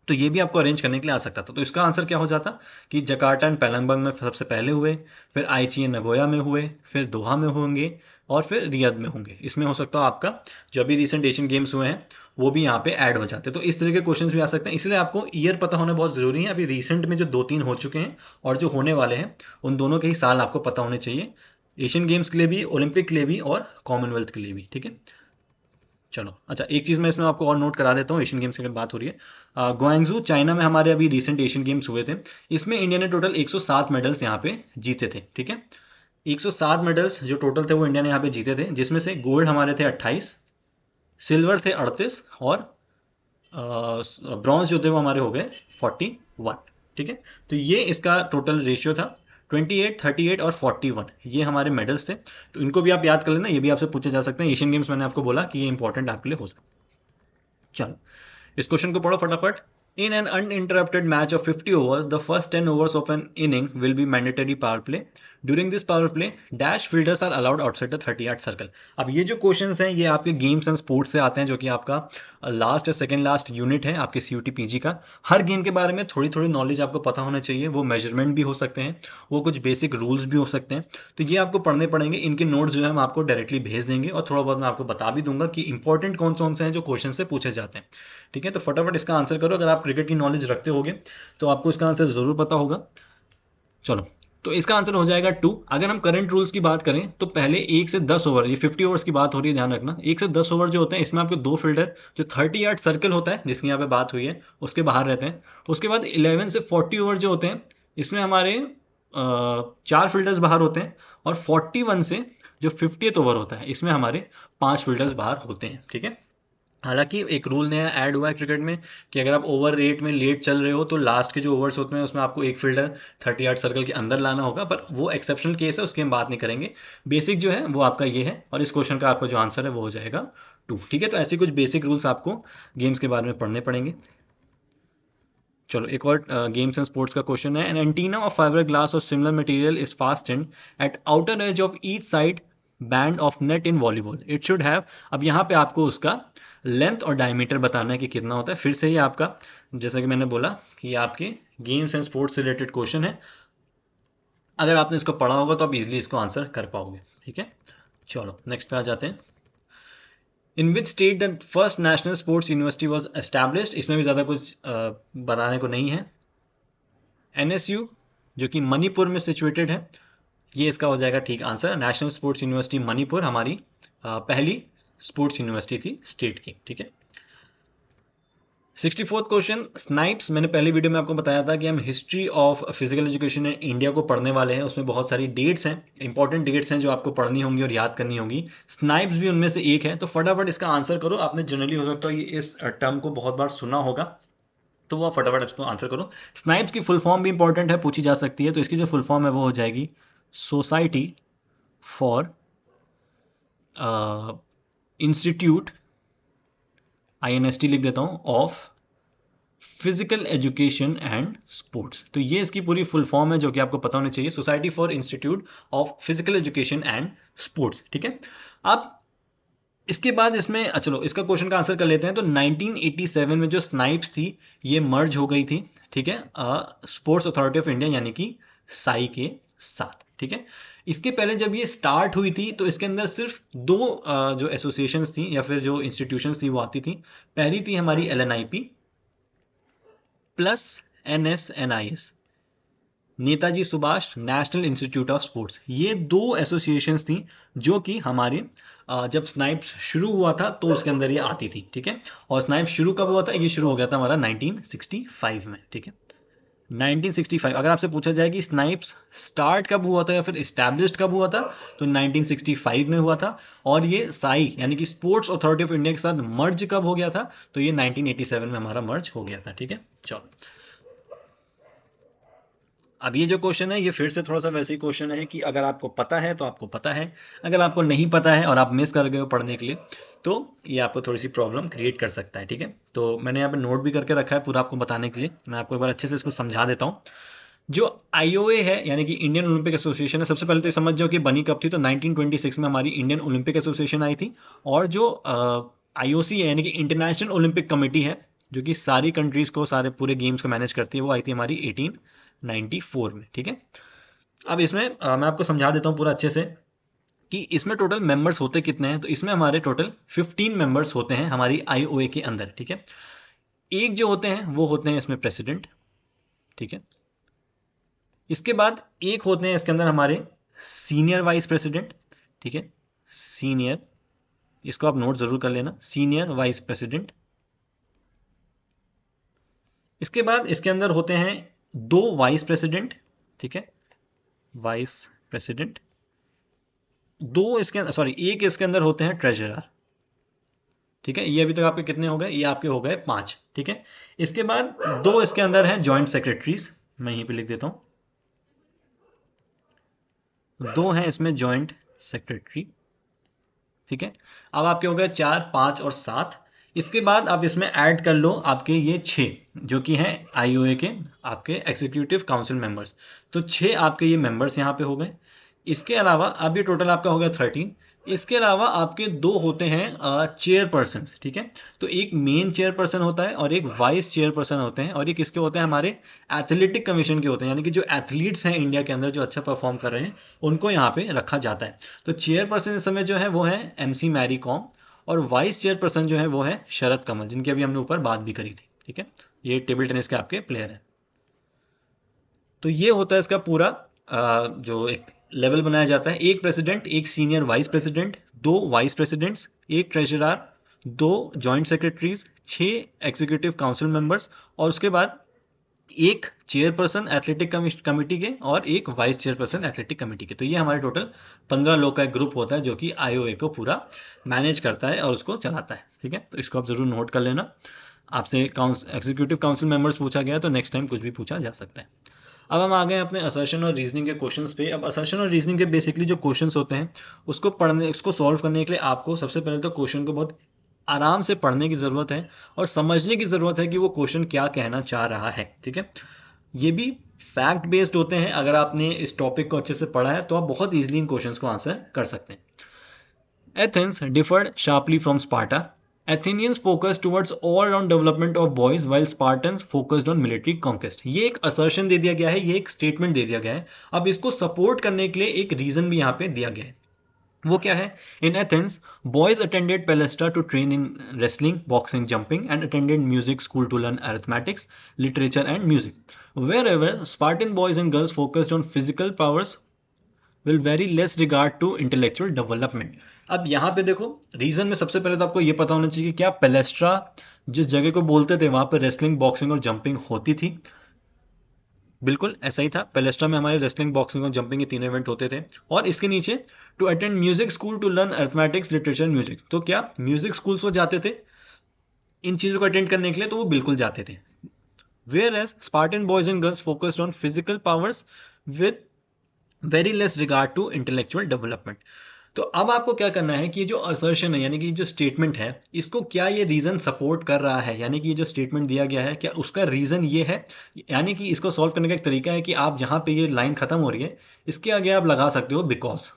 Speaker 1: तो ये भी आपको अरेंज करने के लिए आ सकता था। तो इसका आंसर क्या हो जाता कि जकार्ता एंड पैलम्बंग में सबसे पहले हुए, फिर आईची एंड नगोया में हुए, फिर दोहा में होंगे, और फिर रियाद में होंगे। इसमें हो सकता है आपका जो अभी रिसेंट एशियन गेम्स हुए हैं वो भी यहाँ पे ऐड हो जाते हैं। तो इस तरह के क्वेश्चंस भी आ सकते हैं, इसलिए आपको ईयर पता होना बहुत ज़रूरी है। अभी रिसेंट में जो 2-3 हो चुके हैं और जो होने वाले हैं उन दोनों के ही साल आपको पता होने चाहिए, एशियन गेम्स के लिए भी, ओलंपिक के लिए भी और कॉमनवेल्थ के लिए भी। ठीक है, चलो अच्छा, एक चीज़ मैं इसमें आपको और नोट करा देता हूँ, एशियन गेम्स की अगर बात हो रही है, ग्वांगजू चाइना में हमारे अभी रिसेंट एशियन गेम्स हुए थे। इसमें इंडिया ने टोटल 107 मेडल्स यहाँ पे जीते थे। ठीक है, 107 मेडल्स जो टोटल थे वो इंडिया ने यहाँ पे जीते थे, जिसमें से गोल्ड हमारे थे 28, सिल्वर थे 38, और ब्रॉन्ज जो थे वो हमारे हो गए 41। ठीक है, तो ये इसका टोटल रेशियो था, 28, 38 और 41 ये हमारे मेडल्स थे। तो इनको भी आप याद कर लेना, ये भी आपसे पूछे जा सकते हैं। एशियन गेम्स मैंने आपको बोला कि ये इंपॉर्टेंट आपके लिए हो सकता है। चलो इस क्वेश्चन को पढ़ो फटाफट। In an uninterrupted match of 50 overs, the first 10 overs of an inning will be mandatory power play. During this power play, dash fielders are allowed outside the 30-yard circle. अब ये जो क्वेश्चंस हैं ये आपके games and sports से आते हैं, जो कि आपका लास्ट या सेकंड लास्ट यूनिट है आपके CUT PG का। हर गेम के बारे में थोड़ी थोड़ी नॉलेज आपको पता होना चाहिए, वो मेजरमेंट भी हो सकते हैं, वो कुछ बेसिक रूल्स भी हो सकते हैं। तो ये आपको पढ़ने पड़ेंगे। इनके नोट्स जो है हम आपको डायरेक्टली भेज देंगे, और थोड़ा बहुत मैं आपको बता भी दूंगा कि इंपॉर्टेंट कौन से हैं जो क्वेश्चन से पूछे जाते हैं। ठीक है, तो फटाफट इसका आंसर करो। अगर आप क्रिकेट की नॉलेज रखते होगे तो आपको इसका आंसर जरूर पता होगा। चलो, तो इसका आंसर हो जाएगा 2। अगर हम करंट रूल्स की बात करें तो पहले 1 से 10 ओवर, ये 50 ओवर्स की बात हो रही है, ध्यान रखना। 1 से 10 ओवर जो होते हैं इसमें आपके 2 फील्डर जो 30 यार्ड सर्कल होता है जिसकी यहाँ पे बात हुई है उसके बाहर रहते हैं। उसके बाद 11 से 40 ओवर जो होते हैं इसमें हमारे 4 फील्डर्स बाहर होते हैं, और 41 से जो 50th ओवर होता है इसमें हमारे 5 फील्डर्स बाहर होते हैं। ठीक है, हालांकि एक रूल नया ऐड हुआ है क्रिकेट में कि अगर आप ओवर रेट में लेट चल रहे हो तो लास्ट के जो ओवर्स होते हैं उसमें आपको एक फील्डर 30 यार्ड सर्कल के अंदर लाना होगा, पर वो एक्सेप्शनल केस है, उसकी हम बात नहीं करेंगे। बेसिक जो है वो आपका ये है, और इस क्वेश्चन का आपका जो आंसर है वो हो जाएगा 2। ठीक है, तो ऐसे कुछ बेसिक रूल्स आपको गेम्स के बारे में पढ़ने पड़ेंगे। चलो एक और गेम्स एंड स्पोर्ट्स का क्वेश्चन है। An antenna of fibre glass और similar material is fastened at outer edge of each side band of net in volleyball, it should have. अब यहाँ पे आपको उसका लेंथ और डायमीटर बताना है कि कितना होता है। फिर से ही आपका, जैसा कि मैंने बोला कि आपके गेम्स एंड स्पोर्ट्स से रिलेटेड क्वेश्चन है, अगर आपने इसको पढ़ा होगा तो आप इजीली इसको आंसर कर पाओगे। ठीक है, चलो नेक्स्ट पे आ जाते हैं। In which state the first national sports university was established, इसमें भी ज़्यादा कुछ बताने को नहीं है। NSU जो कि मणिपुर में सिचुएटेड है, ये इसका हो जाएगा ठीक answer. National sports university Manipur हमारी पहली स्पोर्ट्स यूनिवर्सिटी थी स्टेट की। ठीक है, 64th क्वेश्चन, स्नाइप्स। मैंने पहली वीडियो में आपको बताया था कि हम history of physical education in India को पढ़ने वाले हैं। उसमें बहुत सारी डेट्स हैं, इंपॉर्टेंट डेट्स हैं जो आपको पढ़नी होंगी और याद करनी होंगी। स्नाइप्स भी उनमें से एक है। तो फटाफट इसका आंसर करो। आपने जनरली हो सकता है ये इस टर्म को बहुत बार सुना होगा, तो वो फटाफट इसको आंसर करो। स्नाइप्स की फुल फॉर्म भी इंपॉर्टेंट है, पूछी जा सकती है। तो इसकी जो फुल फॉर्म है वो हो जाएगी सोसाइटी फॉर इंस्टीट्यूट, INST लिख देता हूं, of physical education and sports. तो ये इसकी पूरी फुल फॉर्म है जो कि आपको पता होनी चाहिए, society for institute of physical education and sports. ठीक है, अब इसके बाद इसमें चलो इसका क्वेश्चन का आंसर कर लेते हैं। तो 1987 में जो स्नाइप्स थी ये मर्ज हो गई थी। ठीक है, स्पोर्ट्स अथॉरिटी ऑफ इंडिया यानी कि साई के साथ। ठीक है, इसके पहले जब ये स्टार्ट हुई थी तो इसके अंदर सिर्फ 2 जो एसोसिएशंस थी या फिर जो इंस्टीट्यूशंस थी वो आती थी। पहली थी हमारी LNIP plus NSNIS। Netaji Subhash national institute of sports. ये दो एसोसिएशंस थी जो कि हमारे जब स्नाइप्स शुरू हुआ था तो उसके अंदर ये आती थी, ठीक है। और स्नाइप्स शुरू कब हुआ था? ये शुरू हो गया था हमारा 1965 में, ठीक है। 1965। अगर आपसे पूछा जाए कि स्नाइप्स स्टार्ट कब हुआ था या फिर इस्टेब्लिश्ड कब हुआ था, तो 1965 में हुआ था। और ये साई यानी कि स्पोर्ट्स अथॉरिटी ऑफ इंडिया के साथ मर्ज कब हो गया था? तो ये 1987 में हमारा मर्ज हो गया था, ठीक है। चलो, अब ये जो क्वेश्चन है ये फिर से थोड़ा सा वैसे ही क्वेश्चन है कि अगर आपको पता है तो आपको पता है, अगर आपको नहीं पता है और आप मिस कर गए हो पढ़ने के लिए तो ये आपको थोड़ी सी प्रॉब्लम क्रिएट कर सकता है, ठीक है। तो मैंने यहाँ पे नोट भी करके रखा है पूरा आपको बताने के लिए। मैं आपको एक बार अच्छे से इसको समझा देता हूँ। जो आईओए है यानी कि इंडियन ओलंपिक एसोसिएशन है, सबसे पहले तो ये समझ जाओ कि बनी कब थी। तो 1926 में हमारी इंडियन ओलंपिक एसोसिएशन आई थी। और जो आईओसी है यानी कि इंटरनेशनल ओलंपिक कमेटी है, जो कि सारी कंट्रीज को, सारे पूरे गेम्स को मैनेज करती है, वो आई थी हमारी 1894 में, ठीक है। अब इसमें मैं आपको समझा देता हूँ पूरा अच्छे से कि इसमें टोटल मेंबर्स होते कितने हैं। तो इसमें हमारे टोटल 15 मेंबर्स होते हैं हमारी आईओए के अंदर, ठीक है। एक जो होते हैं वो होते हैं इसमें प्रेसिडेंट, ठीक है। इसके बाद एक होते हैं इसके अंदर हमारे सीनियर वाइस प्रेसिडेंट, ठीक है। सीनियर, इसको आप नोट जरूर कर लेना, सीनियर वाइस प्रेसिडेंट। इसके बाद इसके अंदर होते हैं दो वाइस प्रेसिडेंट, ठीक है, वाइस प्रेसिडेंट। दो इसके अंदर, सॉरी, एक इसके अंदर होते हैं ट्रेजरर, ठीक है। ये अभी तक आपके कितने हो गए? ये आपके हो गए 5, ठीक है। इसके बाद दो इसके अंदर हैं जॉइंट सेक्रेटरीज, मैं यहीं पे लिख देता हूं, दो हैं इसमें जॉइंट सेक्रेटरी, ठीक है। अब आपके हो गए 4, 5 और 7। इसके बाद आप इसमें ऐड कर लो आपके ये 6 जो कि हैं आईओए के आपके एग्जीक्यूटिव काउंसिल मेंबर्स। तो 6 आपके ये मेंबर्स यहाँ पे हो गए। इसके अलावा अब ये टोटल आपका हो गया 13। इसके अलावा आपके दो होते हैं चेयरपर्सन, ठीक है। तो एक मेन चेयरपर्सन होता है और एक वाइस चेयरपर्सन होते हैं। और ये किसके होते हैं? हमारे एथलेटिक कमीशन के होते हैं, यानी कि जो एथलीट्स हैं इंडिया के अंदर जो अच्छा परफॉर्म कर रहे हैं उनको यहाँ पे रखा जाता है। तो चेयरपर्सन इस समय जो है वो है MC मैरी कॉम, और वाइस चेयरपर्सन जो है वो है शरद कमल, जिनकी अभी हमने ऊपर बात भी करी थी, ठीक है। ये टेबल टेनिस के आपके प्लेयर हैं। तो ये होता है इसका पूरा जो एक लेवल बनाया जाता है। एक प्रेसिडेंट, एक सीनियर वाइस प्रेसिडेंट, दो वाइस प्रेसिडेंट्स, एक ट्रेजरर, दो joint secretaries, 6 executive council members, और उसके बाद एक चेयरपर्सन एथलेटिक कमेटी के और एक वाइस चेयरपर्सन एथलेटिक कमेटी के। तो ये हमारे टोटल 15 लोग का एक ग्रुप होता है जो कि आईओए को पूरा मैनेज करता है और उसको चलाता है, ठीक है। तो इसको आप जरूर नोट कर लेना। आपसे एग्जीक्यूटिव काउंसिल मेंबर्स पूछा गया तो नेक्स्ट टाइम कुछ भी पूछा जा सकता है। अब हम आ गए अपने असर्शन और रीजनिंग के क्वेश्चंस पे। अब असर्शन और रीजनिंग के बेसिकली जो क्वेश्चंस होते हैं उसको पढ़ने, उसको सॉल्व करने के लिए आपको सबसे पहले तो क्वेश्चन को बहुत आराम से पढ़ने की ज़रूरत है और समझने की ज़रूरत है कि वो क्वेश्चन क्या कहना चाह रहा है, ठीक है। ये भी फैक्ट बेस्ड होते हैं। अगर आपने इस टॉपिक को अच्छे से पढ़ा है तो आप बहुत ईजिली इन क्वेश्चंस को आंसर कर सकते हैं। Athens differed sharply from Sparta. Athenians focused towards all-round development of boys while Spartans focused on military conquest. ये एक assertion दे दिया गया है, ये एक statement दे दिया गया है। अब इसको support करने के लिए एक reason भी यहाँ पे दिया गया है। वो क्या है? In Athens, boys attended Palestra to train in wrestling, boxing, jumping, and attended music school to learn arithmetics, literature, and music. Wherever Spartan boys and girls focused on physical powers will very less regard to intellectual development. अब यहाँ पे देखो reason में सबसे पहले तो आपको ये पता होना चाहिए कि क्या पेलेस्ट्रा जिस जगह को बोलते थे वहां पर रेसलिंग, बॉक्सिंग और जंपिंग होती थी। बिल्कुल ऐसा ही था। पेलेस्ट्रा में हमारे रेसलिंग, बॉक्सिंग और जंपिंग के तीनों इवेंट होते थे। और इसके नीचे to attend music school to learn arithmetics, literature, music. तो क्या म्यूजिक स्कूल्स वो जाते थे इन चीजों को अटेंड करने के लिए? तो वो बिल्कुल जाते थे। Whereas Spartan boys and girls focused on physical powers with very less regard to intellectual development. तो अब आपको क्या करना है कि ये जो असर्शन है यानी कि जो स्टेटमेंट है इसको क्या ये रीजन सपोर्ट कर रहा है, यानी कि ये जो स्टेटमेंट दिया गया है क्या उसका रीजन ये है। यानी कि इसको सॉल्व करने का एक तरीका है कि आप जहां पे ये लाइन खत्म हो रही है इसके आगे आप लगा सकते हो बिकॉज।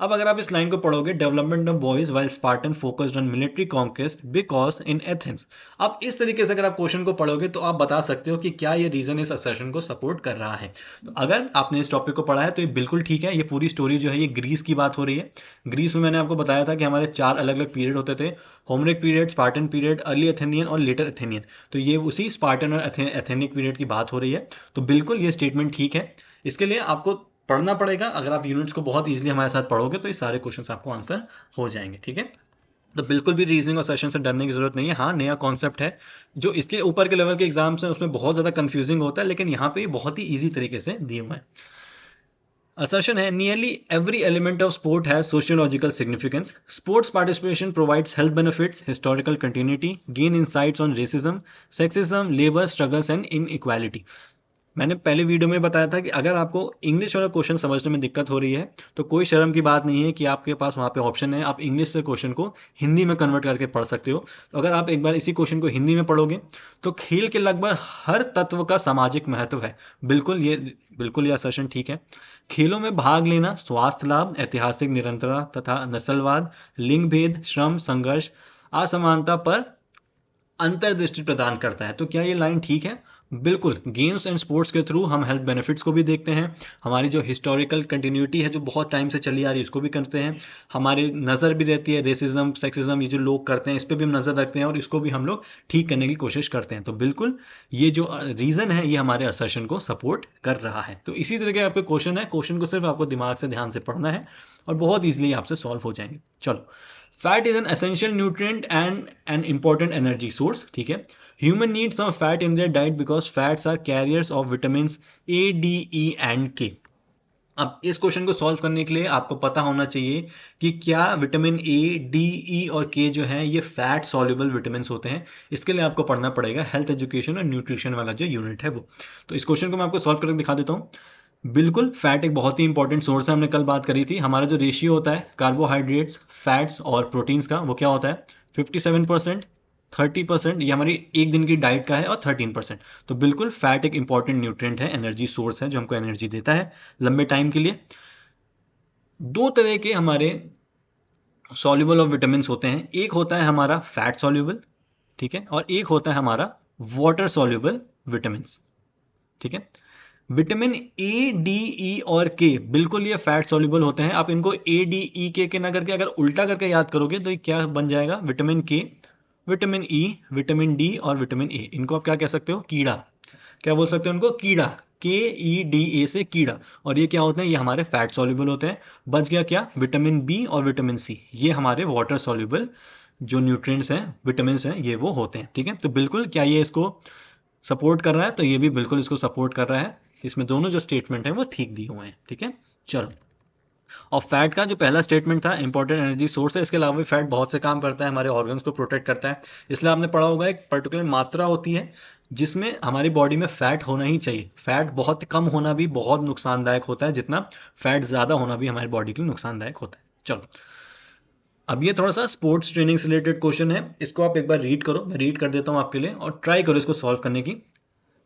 Speaker 1: अब अगर आप इस लाइन को पढ़ोगे, development of boys while Spartan focused on military conquest because in Athens. अब इस तरीके से अगर आप क्वेश्चन को पढ़ोगे तो आप बता सकते हो कि क्या ये रीजन इस असर्शन को सपोर्ट कर रहा है। तो अगर आपने इस टॉपिक को पढ़ा है तो ये बिल्कुल ठीक है। ये पूरी स्टोरी जो है ये ग्रीस की बात हो रही है। ग्रीस में मैंने आपको बताया था कि हमारे 4 अलग अलग पीरियड होते थे, Homeric period, Spartan period, early Athenian और लेटर एथेनियन। तो ये उसी स्पार्टन और एथेनिक पीरियड की बात हो रही है। तो बिल्कुल ये स्टेटमेंट ठीक है। इसके लिए आपको पढ़ना पड़ेगा। अगर आप यूनिट्स को बहुत इजीली हमारे साथ पढ़ोगे तो ये सारे क्वेश्चंस आपको आंसर हो जाएंगे, ठीक है। तो बिल्कुल भी रीजनिंग और सेशन से डरने की जरूरत नहीं है। हाँ, नया कॉन्सेप्ट है। जो इसके ऊपर के लेवल के एग्जाम्स हैं उसमें बहुत ज्यादा कंफ्यूजिंग होता है, लेकिन यहाँ पे बहुत ही ईजी तरीके से दिए हुए हैं। Assertion है, nearly every element of sport has sociological significance. Sports participation provides health benefits, historical continuity, gain insights on racism, sexism, labor struggles and inequality. मैंने पहले वीडियो में बताया था कि अगर आपको इंग्लिश वाला क्वेश्चन समझने में दिक्कत हो रही है तो कोई शर्म की बात नहीं है कि आपके पास वहाँ पे ऑप्शन है, आप इंग्लिश से क्वेश्चन को हिंदी में कन्वर्ट करके पढ़ सकते हो। तो अगर आप एक बार इसी क्वेश्चन को हिंदी में पढ़ोगे तो खेल के लगभग हर तत्व का सामाजिक महत्व है। बिल्कुल ये असर्शन ठीक है। खेलों में भाग लेना स्वास्थ्य लाभ, ऐतिहासिक निरंतरता तथा नस्लवाद, लिंग भेद, श्रम, संघर्ष, असमानता पर अंतर्दृष्टि प्रदान करता है। तो क्या ये लाइन ठीक है? बिल्कुल। गेम्स एंड स्पोर्ट्स के थ्रू हम हेल्थ बेनिफिट्स को भी देखते हैं, हमारी जो हिस्टोरिकल कंटिन्यूटी है जो बहुत टाइम से चली आ रही है उसको भी करते हैं, हमारी नज़र भी रहती है रेसिज्म सेक्सिज्म ये जो लोग करते हैं इस पर भी हम नज़र रखते हैं और इसको भी हम लोग ठीक करने की कोशिश करते हैं। तो बिल्कुल ये जो रीज़न है ये हमारे असर्शन को सपोर्ट कर रहा है। तो इसी तरह के आपके क्वेश्चन है, क्वेश्चन को सिर्फ आपको दिमाग से ध्यान से पढ़ना है और बहुत ईजिली आपसे सॉल्व हो जाएंगे। चलो, fat is an essential nutrient and an important energy source, ठीक है। Human need some fat in their diet because fats are carriers of vitamin A, D, E and K. अब इस क्वेश्चन को solve करने के लिए आपको पता होना चाहिए कि क्या विटामिन ए, डी, ई और के जो है ये फैट सॉल्युबल विटामिन होते हैं। इसके लिए आपको पढ़ना पड़ेगा हेल्थ एजुकेशन और न्यूट्रिशन वाला जो यूनिट है वो। तो इस क्वेश्चन को मैं आपको सॉल्व करके दिखा देता हूँ। बिल्कुल, फैट एक बहुत ही इंपॉर्टेंट सोर्स है। हमने कल बात करी थी, हमारा जो रेशियो होता है कार्बोहाइड्रेट्स, फैट्स और प्रोटीन्स का वो क्या होता है 57%, 30%। ये हमारी एक दिन की डाइट का है और 13%। तो बिल्कुल फैट एक इंपॉर्टेंट न्यूट्रिएंट है, एनर्जी सोर्स है जो हमको एनर्जी देता है लंबे टाइम के लिए। दो तरह के हमारे सॉल्युबल ऑफ विटामिन होते हैं, एक होता है हमारा फैट सॉल्युबल, ठीक है, और एक होता है हमारा वाटर सॉल्युबल विटामिन, ठीक है। विटामिन ए, डी, ई और के बिल्कुल ये फैट सॉल्युबल होते हैं। आप इनको ए, डी, ई, के ना करके अगर उल्टा करके याद करोगे तो ये क्या बन जाएगा, विटामिन के, विटामिन ई, विटामिन डी और विटामिन ए। इनको आप क्या कह सकते हो, कीड़ा। क्या बोल सकते हो इनको, कीड़ा। के ई डी ए से कीड़ा। और ये क्या होते हैं, ये हमारे फैट सॉल्युबल होते हैं। बच गया क्या, विटामिन बी और विटामिन सी, ये हमारे वाटर सॉल्युबल जो न्यूट्रिएंट्स हैं, विटामिन हैं, ये वो होते हैं, ठीक है। तो बिल्कुल क्या ये इसको सपोर्ट कर रहा है, तो ये भी बिल्कुल इसको सपोर्ट कर रहा है। इसमें दोनों जो स्टेटमेंट है वो ठीक दिए हुए हैं, ठीक है। चलो, और फैट का जो पहला स्टेटमेंट था इंपॉर्टेंट एनर्जी सोर्स है, इसके अलावा भी फैट बहुत से काम करता है, हमारे ऑर्गन्स को प्रोटेक्ट करता है। इसलिए आपने पढ़ा होगा एक पर्टिकुलर मात्रा होती है जिसमें हमारी बॉडी में फैट होना ही चाहिए। फैट बहुत कम होना भी बहुत नुकसानदायक होता है, जितना फैट ज़्यादा होना भी हमारी बॉडी के लिए नुकसानदायक होता है। चलो, अब ये थोड़ा सा स्पोर्ट्स ट्रेनिंग से रिलेटेड क्वेश्चन है, इसको आप एक बार रीड करो, मैं रीड कर देता हूँ आपके लिए और ट्राई करो इसको सॉल्व करने की।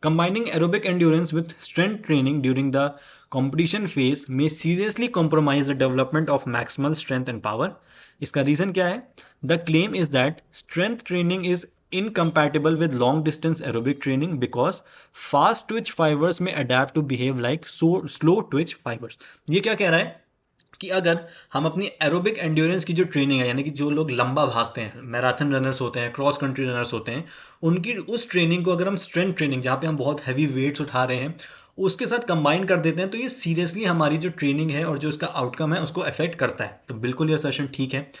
Speaker 1: Combining aerobic endurance with strength training during the competition phase may seriously compromise the development of maximal strength and power. इसका रीजन क्या है? The claim is that strength training is incompatible with long distance aerobic training because fast twitch fibers may adapt to behave like slow twitch fibers. ये क्या कह रहा है कि अगर हम अपनी एरोबिक एंड्योरेंस की जो ट्रेनिंग है, यानी कि जो लोग लंबा भागते हैं, मैराथन रनर्स होते हैं, क्रॉस कंट्री रनर्स होते हैं, उनकी उस ट्रेनिंग को अगर हम स्ट्रेंथ ट्रेनिंग जहाँ पे हम बहुत हैवी वेट्स उठा रहे हैं उसके साथ कंबाइन कर देते हैं तो ये सीरियसली हमारी जो ट्रेनिंग है और जो इसका आउटकम है उसको अफेक्ट करता है। तो बिल्कुल ये असर्शन ठीक है।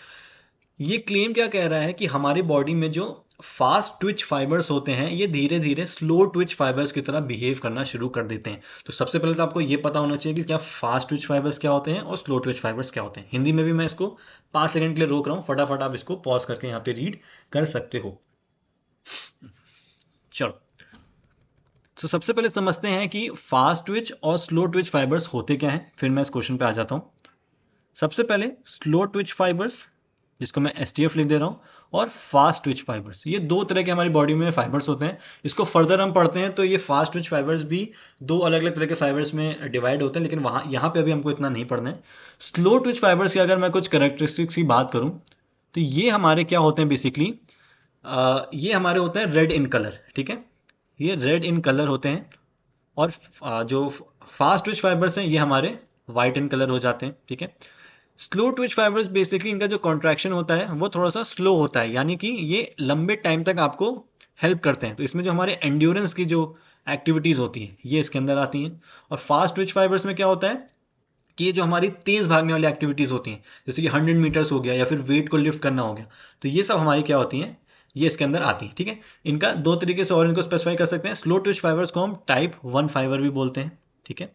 Speaker 1: ये क्लेम क्या कह रहा है कि हमारी बॉडी में जो फास्ट ट्विच फाइबर्स होते हैं ये धीरे धीरे स्लो ट्विच फाइबर्स की तरह बिहेव करना शुरू कर देते हैं। तो सबसे पहले तो आपको ये पता होना चाहिए कि क्या फास्ट ट्विच फाइबर्स क्या होते हैं और स्लो ट्विच फाइबर्स क्या होते हैं। हिंदी में भी मैं इसको 5 सेकंड के लिए रोक रहा हूँ, फटाफट आप इसको पॉज करके यहाँ पे रीड कर सकते हो। चलो, तो सबसे पहले समझते हैं कि फास्ट ट्विच और स्लो ट्विच फाइबर्स होते क्या हैं, फिर मैं इस क्वेश्चन पे आ जाता हूँ। सबसे पहले स्लो ट्विच फाइबर्स जिसको मैं STF लिख दे रहा हूँ, और फास्ट ट्विच फाइबर्स। ये दो तरह के हमारी बॉडी में फाइबर्स होते हैं। इसको फर्दर हम पढ़ते हैं तो ये फास्ट ट्विच फाइबर्स भी दो अलग अलग तरह के फाइबर्स में डिवाइड होते हैं, लेकिन वहाँ यहाँ पे अभी हमको इतना नहीं पढ़ना है। स्लो ट्विच फाइबर्स की अगर मैं कुछ करेक्टरिस्टिक्स की बात करूँ तो ये हमारे क्या होते हैं बेसिकली, ये हमारे होते हैं रेड इन कलर, ठीक है, ये रेड इन कलर होते हैं। और जो फास्ट ट्विच फाइबर्स हैं ये हमारे वाइट इन कलर हो जाते हैं, ठीक है। स्लो ट्विच फाइबर्स बेसिकली इनका जो कॉन्ट्रैक्शन होता है वो थोड़ा सा स्लो होता है, यानी कि ये लंबे टाइम तक आपको हेल्प करते हैं। तो इसमें जो हमारे एंड्योरेंस की जो एक्टिविटीज होती हैं ये इसके अंदर आती हैं। और फास्ट ट्विच फाइबर्स में क्या होता है कि ये जो हमारी तेज भागने वाली एक्टिविटीज होती हैं, जैसे कि 100 मीटर्स हो गया या फिर वेट को लिफ्ट करना हो गया, तो ये सब हमारी क्या होती हैं, ये इसके अंदर आती है, ठीक है। इनका दो तरीके से और इनको स्पेसिफाई कर सकते हैं। स्लो ट्विच फाइबर्स को हम टाइप 1 फाइबर भी बोलते हैं, ठीक है,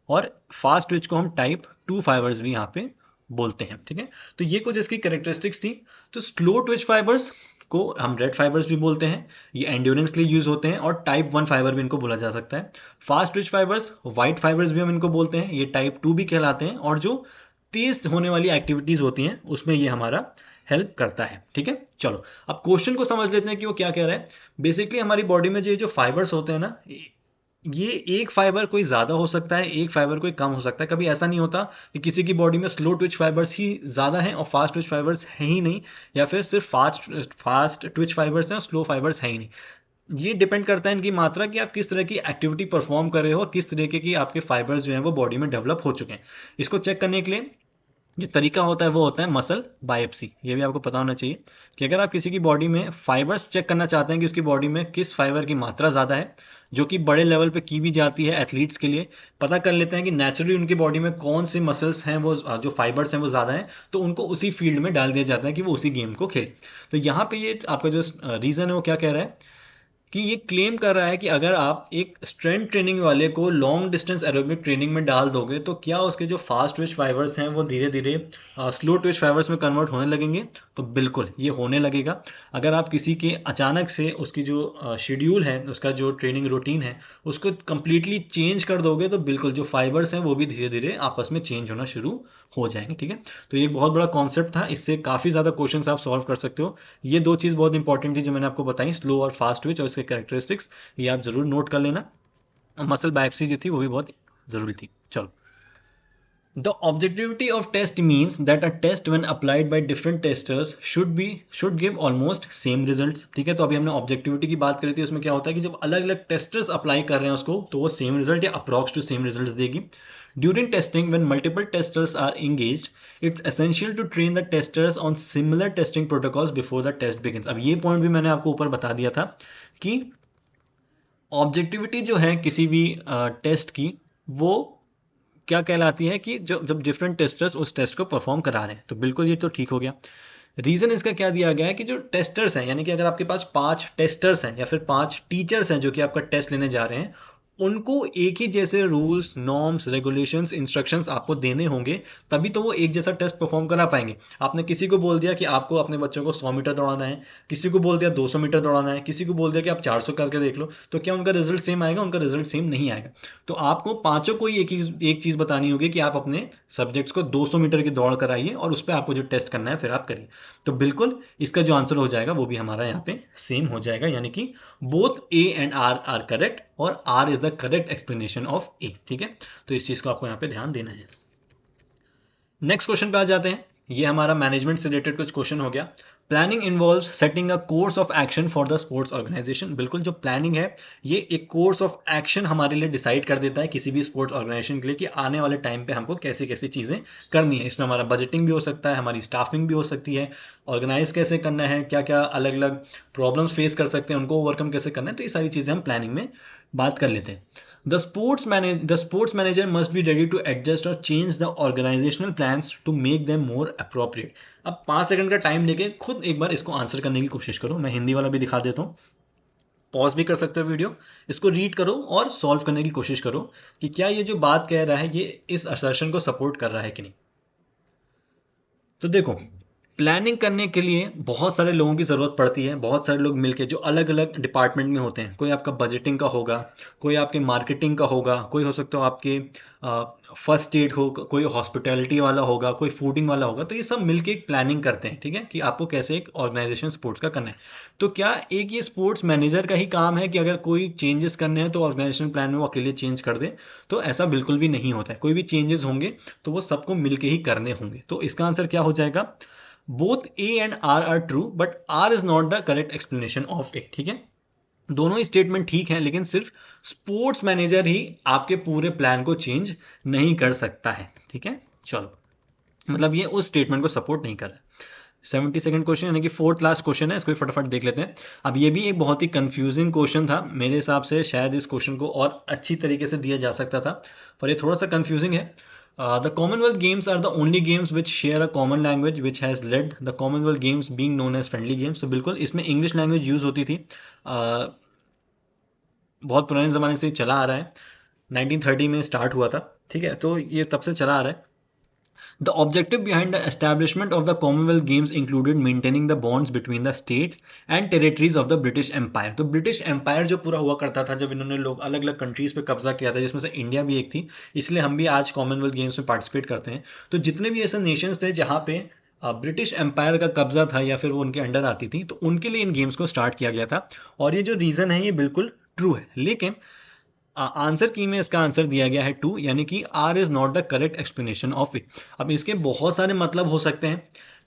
Speaker 1: और फास्ट ट्विच को हम टाइप 2 फाइबर्स भी यहाँ पे बोलते हैं, ठीक है। तो ये कुछ इसकी कैरेक्टरिस्टिक्स थी। तो स्लो ट्विच फाइबर्स को हम रेड फाइबर्स भी बोलते हैं, ये एंड्योरेंस के लिए यूज होते हैं, और टाइप 1 फाइबर भी इनको बोला जा सकता है। Fast Twitch fibres, white fibres भी हम इनको बोलते हैं, ये टाइप 2 भी कहलाते हैं, और जो तेज होने वाली एक्टिविटीज होती हैं उसमें ये हमारा हेल्प करता है, ठीक है। चलो अब क्वेश्चन को समझ लेते हैं कि वो क्या कह रहा है। बेसिकली हमारी बॉडी में जो फाइबर्स होते हैं ना, ये एक फाइबर कोई ज्यादा हो सकता है, एक फाइबर कोई कम हो सकता है। कभी ऐसा नहीं होता कि किसी की बॉडी में स्लो ट्विच फाइबर्स ही ज्यादा हैं और फास्ट ट्विच फाइबर्स है ही नहीं, या फिर सिर्फ फास्ट ट्विच फाइबर्स हैं और स्लो फाइबर्स है ही नहीं। ये डिपेंड करता है इनकी मात्रा कि आप किस तरह की एक्टिविटी परफॉर्म कर रहे हो और किस तरीके की आपके फाइबर्स जो हैं वो बॉडी में डेवलप हो चुके हैं। इसको चेक करने के लिए जो तरीका होता है वो होता है मसल बायोप्सी। ये भी आपको पता होना चाहिए कि अगर आप किसी की बॉडी में फाइबर्स चेक करना चाहते हैं कि उसकी बॉडी में किस फाइबर की मात्रा ज़्यादा है, जो कि बड़े लेवल पे की भी जाती है एथलीट्स के लिए, पता कर लेते हैं कि नेचुरली उनकी बॉडी में कौन से मसल्स हैं, वो जो फाइबर्स हैं वो ज़्यादा हैं, तो उनको उसी फील्ड में डाल दिया जाता है कि वो उसी गेम को खेले। तो यहाँ पे ये आपका जो रीज़न है वो क्या कह रहा है कि ये क्लेम कर रहा है कि अगर आप एक स्ट्रेंथ ट्रेनिंग वाले को लॉन्ग डिस्टेंस एरोबिक ट्रेनिंग में डाल दोगे तो क्या उसके जो फास्ट ट्विच फाइबर्स हैं वो धीरे धीरे स्लो ट्विच फाइबर्स में कन्वर्ट होने लगेंगे। तो बिल्कुल ये होने लगेगा। अगर आप किसी के अचानक से उसकी जो शेड्यूल है, उसका जो ट्रेनिंग रूटीन है, उसको कंप्लीटली चेंज कर दोगे तो बिल्कुल जो फाइबर्स हैं वो भी धीरे धीरे आपस में चेंज होना शुरू हो जाएंगे, ठीक है। तो ये एक बहुत बड़ा कॉन्सेप्ट था, इससे काफ़ी ज़्यादा क्वेश्चन आप सॉल्व कर सकते हो। ये दो चीज़ बहुत इंपॉर्टेंट थी जो मैंने आपको बताई, स्लो और फास्ट ट्विच और इसके कैरेक्टरिस्टिक्स, ये आप जरूर नोट कर लेना। मसल बायोप्सी जो थी वो भी बहुत जरूरी थी। चलो, the objectivity of test means that a test when applied by different testers should give almost same results, ठीक है। तो अभी हमने ऑब्जेक्टिविटी की बात करी थी, उसमें क्या होता है कि जब अलग अलग टेस्टर्स अप्लाई कर रहे हैं उसको तो वो सेम रिजल्ट या अप्रॉक्स टू सेम रिजल्ट्स देगी। During testing when multiple testers are engaged, it's essential to train the testers on similar testing protocols before the test begins। अब ये पॉइंट भी मैंने आपको ऊपर बता दिया था कि ऑब्जेक्टिविटी जो है किसी भी टेस्ट की, वो क्या कहलाती है कि जब डिफरेंट टेस्टर्स उस टेस्ट को परफॉर्म करा रहे हैं, तो बिल्कुल ये तो ठीक हो गया। रीजन इसका क्या दिया गया है कि जो टेस्टर्स हैं, यानी कि अगर आपके पास 5 टेस्टर्स हैं या फिर 5 टीचर्स हैं जो कि आपका टेस्ट लेने जा रहे हैं, उनको एक ही जैसे रूल्स, नॉर्म्स, रेगुलेशंस, इंस्ट्रक्शंस आपको देने होंगे, तभी तो वो एक जैसा टेस्ट परफॉर्म करा पाएंगे। आपने किसी को बोल दिया कि आपको अपने बच्चों को 100 मीटर दौड़ाना है, किसी को बोल दिया 200 मीटर दौड़ाना है, किसी को बोल दिया कि आप 400 करके देख लो, तो क्या उनका रिजल्ट सेम आएगा? उनका रिजल्ट सेम नहीं आएगा। तो आपको पांचों को ही एक चीज बतानी होगी कि आप अपने सब्जेक्ट्स को 200 मीटर की दौड़ कराइए और उस पर आपको जो टेस्ट करना है फिर आप करिए। तो बिल्कुल इसका जो आंसर हो जाएगा वो भी हमारा यहाँ पे सेम हो जाएगा, यानी कि both A and R correct और R is the correct explanation of A, ठीक है। तो इस चीज को आपको यहाँ पे ध्यान देना है। नेक्स्ट क्वेश्चन पे आ जाते हैं। ये हमारा मैनेजमेंट से रिलेटेड कुछ क्वेश्चन हो गया। Planning involves setting a course of action for the sports organisation. बिल्कुल जो प्लानिंग है ये एक कोर्स ऑफ एक्शन हमारे लिए डिसाइड कर देता है किसी भी स्पोर्ट्स ऑर्गेनाइजेशन के लिए कि आने वाले टाइम पे हमको कैसी कैसी चीज़ें करनी है। इसमें हमारा बजटिंग भी हो सकता है, हमारी स्टाफिंग भी हो सकती है, ऑर्गेनाइज कैसे करना है, क्या क्या अलग अलग प्रॉब्लम्स फेस कर सकते हैं, उनको ओवरकम कैसे करना है। तो ये सारी चीज़ें हम प्लानिंग में बात कर लेते हैं। The sports manager must be ready to adjust or change the organizational plans to make them more appropriate। अब 5 सेकंड का टाइम लेके खुद एक बार इसको आंसर करने की कोशिश करो। मैं हिंदी वाला भी दिखा देता हूँ, पॉज भी कर सकते हो वीडियो, इसको रीड करो और सॉल्व करने की कोशिश करो कि क्या ये जो बात कह रहा है ये इस असर्शन को सपोर्ट कर रहा है कि नहीं। तो देखो, प्लानिंग करने के लिए बहुत सारे लोगों की ज़रूरत पड़ती है, बहुत सारे लोग मिलके जो अलग अलग डिपार्टमेंट में होते हैं। कोई आपका बजटिंग का होगा, कोई आपके मार्केटिंग का होगा, कोई हो सकता हो आपके फर्स्ट एड हो, कोई हॉस्पिटैलिटी वाला होगा, कोई फूडिंग वाला होगा। तो ये सब मिलके एक प्लानिंग करते हैं, ठीक है, कि आपको कैसे एक ऑर्गेनाइजेशन स्पोर्ट्स का करना है। तो क्या एक ये स्पोर्ट्स मैनेजर का ही काम है कि अगर कोई चेंजेस करने हैं तो ऑर्गेनाइजेशन प्लान में वो अकेले चेंज कर दे? तो ऐसा बिल्कुल भी नहीं होता है। कोई भी चेंजेस होंगे तो वो सबको मिलके ही करने होंगे। तो इसका आंसर क्या हो जाएगा? Both A and R true, but R is not the correct explanation of it. ठीक है, दोनों ही स्टेटमेंट ठीक है, लेकिन सिर्फ स्पोर्ट्स मैनेजर ही आपके पूरे प्लान को चेंज नहीं कर सकता है। ठीक है, चलो, मतलब ये उस स्टेटमेंट को सपोर्ट नहीं कर रहा है। 72nd क्वेश्चन, यानी कि फोर्थ लास्ट क्वेश्चन है, इसको भी फटाफट देख लेते हैं। अब ये भी एक बहुत ही कंफ्यूजिंग क्वेश्चन था मेरे हिसाब से। शायद इस क्वेश्चन को और अच्छी तरीके से दिया जा सकता था, पर ये थोड़ा सा कंफ्यूजिंग है। The Commonwealth Games are the only games which share a common language which has led the Commonwealth Games being known as friendly games। तो बिल्कुल इसमें इंग्लिश लैंग्वेज यूज होती थी। बहुत पुराने ज़माने से चला आ रहा है, 1930 में स्टार्ट हुआ था। ठीक है, तो ये तब से चला आ रहा है। The objective behind the establishment of the Commonwealth Games included maintaining the bonds between the states and territories of the British Empire। तो ब्रिटिश एम्पायर जो पूरा हुआ करता था, जब इन्होंने लोग अलग अलग कंट्रीज पे कब्जा किया था, जिसमें से इंडिया भी एक थी, इसलिए हम भी आज कॉमनवेल्थ गेम्स में पार्टिसिपेट करते हैं। तो जितने भी ऐसे नेशंस थे जहाँ पे ब्रिटिश एम्पायर का कब्जा था या फिर वो उनके अंडर आती थी, तो उनके लिए इन गेम्स को स्टार्ट किया गया था। और ये जो रीज़न है ये बिल्कुल ट्रू है, लेकिन आंसर की में इसका आंसर दिया गया है टू, यानी कि R is not the correct explanation of it. अब इसके बहुत सारे मतलब हो सकते हैं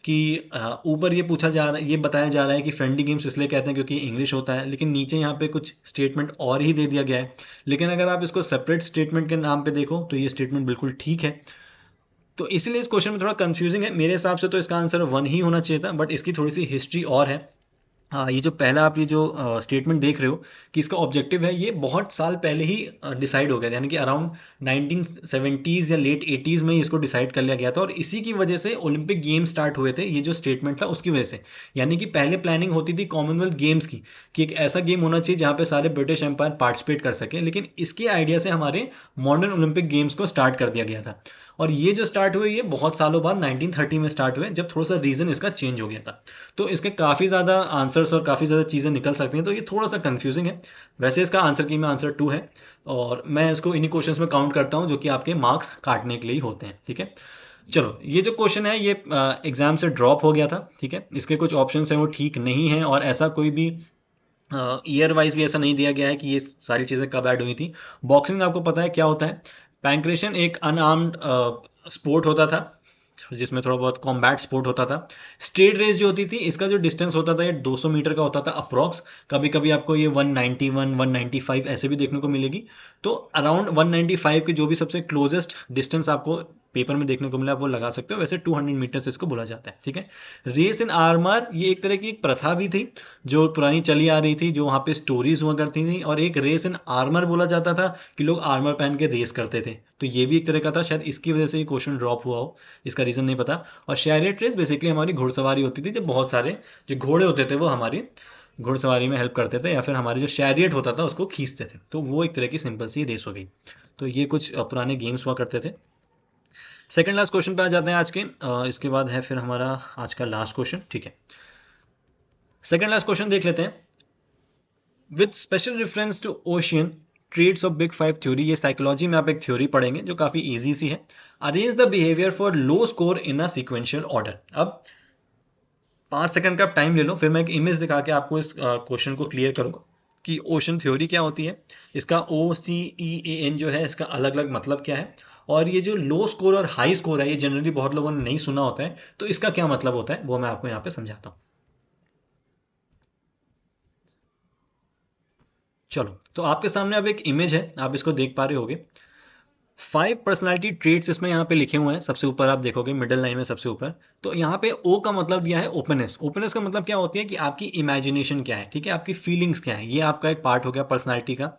Speaker 1: कि ऊपर ये पूछा जा रहा है, ये बताया जा रहा है कि फ्रेंडली गेम्स इसलिए कहते हैं क्योंकि इंग्लिश होता है, लेकिन नीचे यहाँ पे कुछ स्टेटमेंट और ही दे दिया गया है। लेकिन अगर आप इसको सेपरेट स्टेटमेंट के नाम पे देखो तो ये स्टेटमेंट बिल्कुल ठीक है। तो इसलिए इस क्वेश्चन में थोड़ा कंफ्यूजिंग है। मेरे हिसाब से तो इसका आंसर वन ही होना चाहिए था, बट इसकी थोड़ी सी हिस्ट्री और है। हाँ, ये जो पहला आप ये जो स्टेटमेंट देख रहे हो कि इसका ऑब्जेक्टिव है, ये बहुत साल पहले ही डिसाइड हो गया था, यानी कि अराउंड 1970s या लेट 80s में ही इसको डिसाइड कर लिया गया था। और इसी की वजह से ओलंपिक गेम स्टार्ट हुए थे, ये जो स्टेटमेंट था उसकी वजह से। यानी कि पहले प्लानिंग होती थी कॉमनवेल्थ गेम्स की कि एक ऐसा गेम होना चाहिए जहाँ पे सारे ब्रिटिश एम्पायर पार्टिसिपेट कर सकें, लेकिन इसके आइडिया से हमारे मॉडर्न ओलंपिक गेम्स को स्टार्ट कर दिया गया था। और ये जो स्टार्ट हुए ये बहुत सालों बाद 1930 में स्टार्ट हुए, जब थोड़ा सा रीज़न इसका चेंज हो गया था। तो इसके काफ़ी ज़्यादा आंसर्स और काफ़ी ज़्यादा चीज़ें निकल सकती हैं, तो ये थोड़ा सा कंफ्यूजिंग है। वैसे इसका आंसर की में आंसर टू है, और मैं इसको इन्हीं क्वेश्चंस में काउंट करता हूँ जो कि आपके मार्क्स काटने के लिए ही होते हैं। ठीक है, चलो, ये जो क्वेश्चन है ये एग्जाम से ड्रॉप हो गया था। ठीक है, इसके कुछ ऑप्शन हैं वो ठीक नहीं है, और ऐसा कोई भी ईयर वाइज भी ऐसा नहीं दिया गया है कि ये सारी चीज़ें कब ऐड हुई थी। बॉक्सिंग आपको पता है क्या होता है? पैंक्रेशन एक अनआर्म्ड स्पोर्ट होता था, जिसमें थोड़ा बहुत कॉम्बैट स्पोर्ट होता था। स्ट्रेट रेस जो होती थी, इसका जो डिस्टेंस होता था ये 200 मीटर का होता था अप्रॉक्स। कभी कभी आपको ये 191 195 ऐसे भी देखने को मिलेगी। तो अराउंड 195 के जो भी सबसे क्लोजेस्ट डिस्टेंस आपको पेपर में देखने को मिला आप वो लगा सकते हो। वैसे 200 मीटर से इसको बोला जाता है। ठीक है, रेस इन आर्मर ये एक तरह की एक प्रथा भी थी जो पुरानी चली आ रही थी, जो वहाँ पे स्टोरीज हुआ करती थी। और एक रेस इन आर्मर बोला जाता था कि लोग आर्मर पहन के रेस करते थे, तो ये भी एक तरह का था। शायद इसकी वजह से ये क्वेश्चन ड्रॉप हुआ हो, इसका रीज़न नहीं पता। और शैरियट रेस बेसिकली हमारी घुड़सवारी होती थी, जब बहुत सारे जो घोड़े होते थे वो हमारी घुड़सवारी में हेल्प करते थे, या फिर हमारे जो शैरियट होता था उसको खींचते थे। तो वो एक तरह की सिंपल सी रेस हो गई। तो ये कुछ पुराने गेम्स हुआ करते थे। सेकंड लास्ट क्वेश्चन पे आ जाते हैं आज के। इसके बाद है फिर हमारा आज का लास्ट क्वेश्चन। ठीक है, सेकंड लास्ट क्वेश्चन देख लेते हैं। With special reference to OCEAN traits of big five theory, ये साइकोलॉजी में आप एक थ्योरी पढ़ेंगे जो काफ़ी इजी सी है। Arrange the behaviour for low score in a sequential order. अब 5 सेकंड का आप टाइम ले लो, फिर मैं एक इमेज दिखा के आपको इस क्वेश्चन को क्लियर करूंगा कि ओशन थ्योरी क्या होती है, इसका OCEAN जो है इसका अलग अलग मतलब क्या है, और ये जो लो स्कोर और हाई स्कोर है ये जनरली बहुत लोगों ने नहीं सुना होता है, तो इसका क्या मतलब होता है वो मैं आपको यहाँ पे समझाता हूँ। चलो, तो आपके सामने अब एक इमेज है, आप इसको देख पा रहे होगे। 5 पर्सनालिटी ट्रेट्स इसमें यहाँ पे लिखे हुए हैं, सबसे ऊपर आप देखोगे मिडिल लाइन में सबसे ऊपर। तो यहाँ पे O का मतलब दिया है ओपननेस। ओपननेस का मतलब क्या होती है कि आपकी इमेजिनेशन क्या है, ठीक है, आपकी फीलिंग्स क्या है, ये आपका एक पार्ट हो गया पर्सनालिटी का।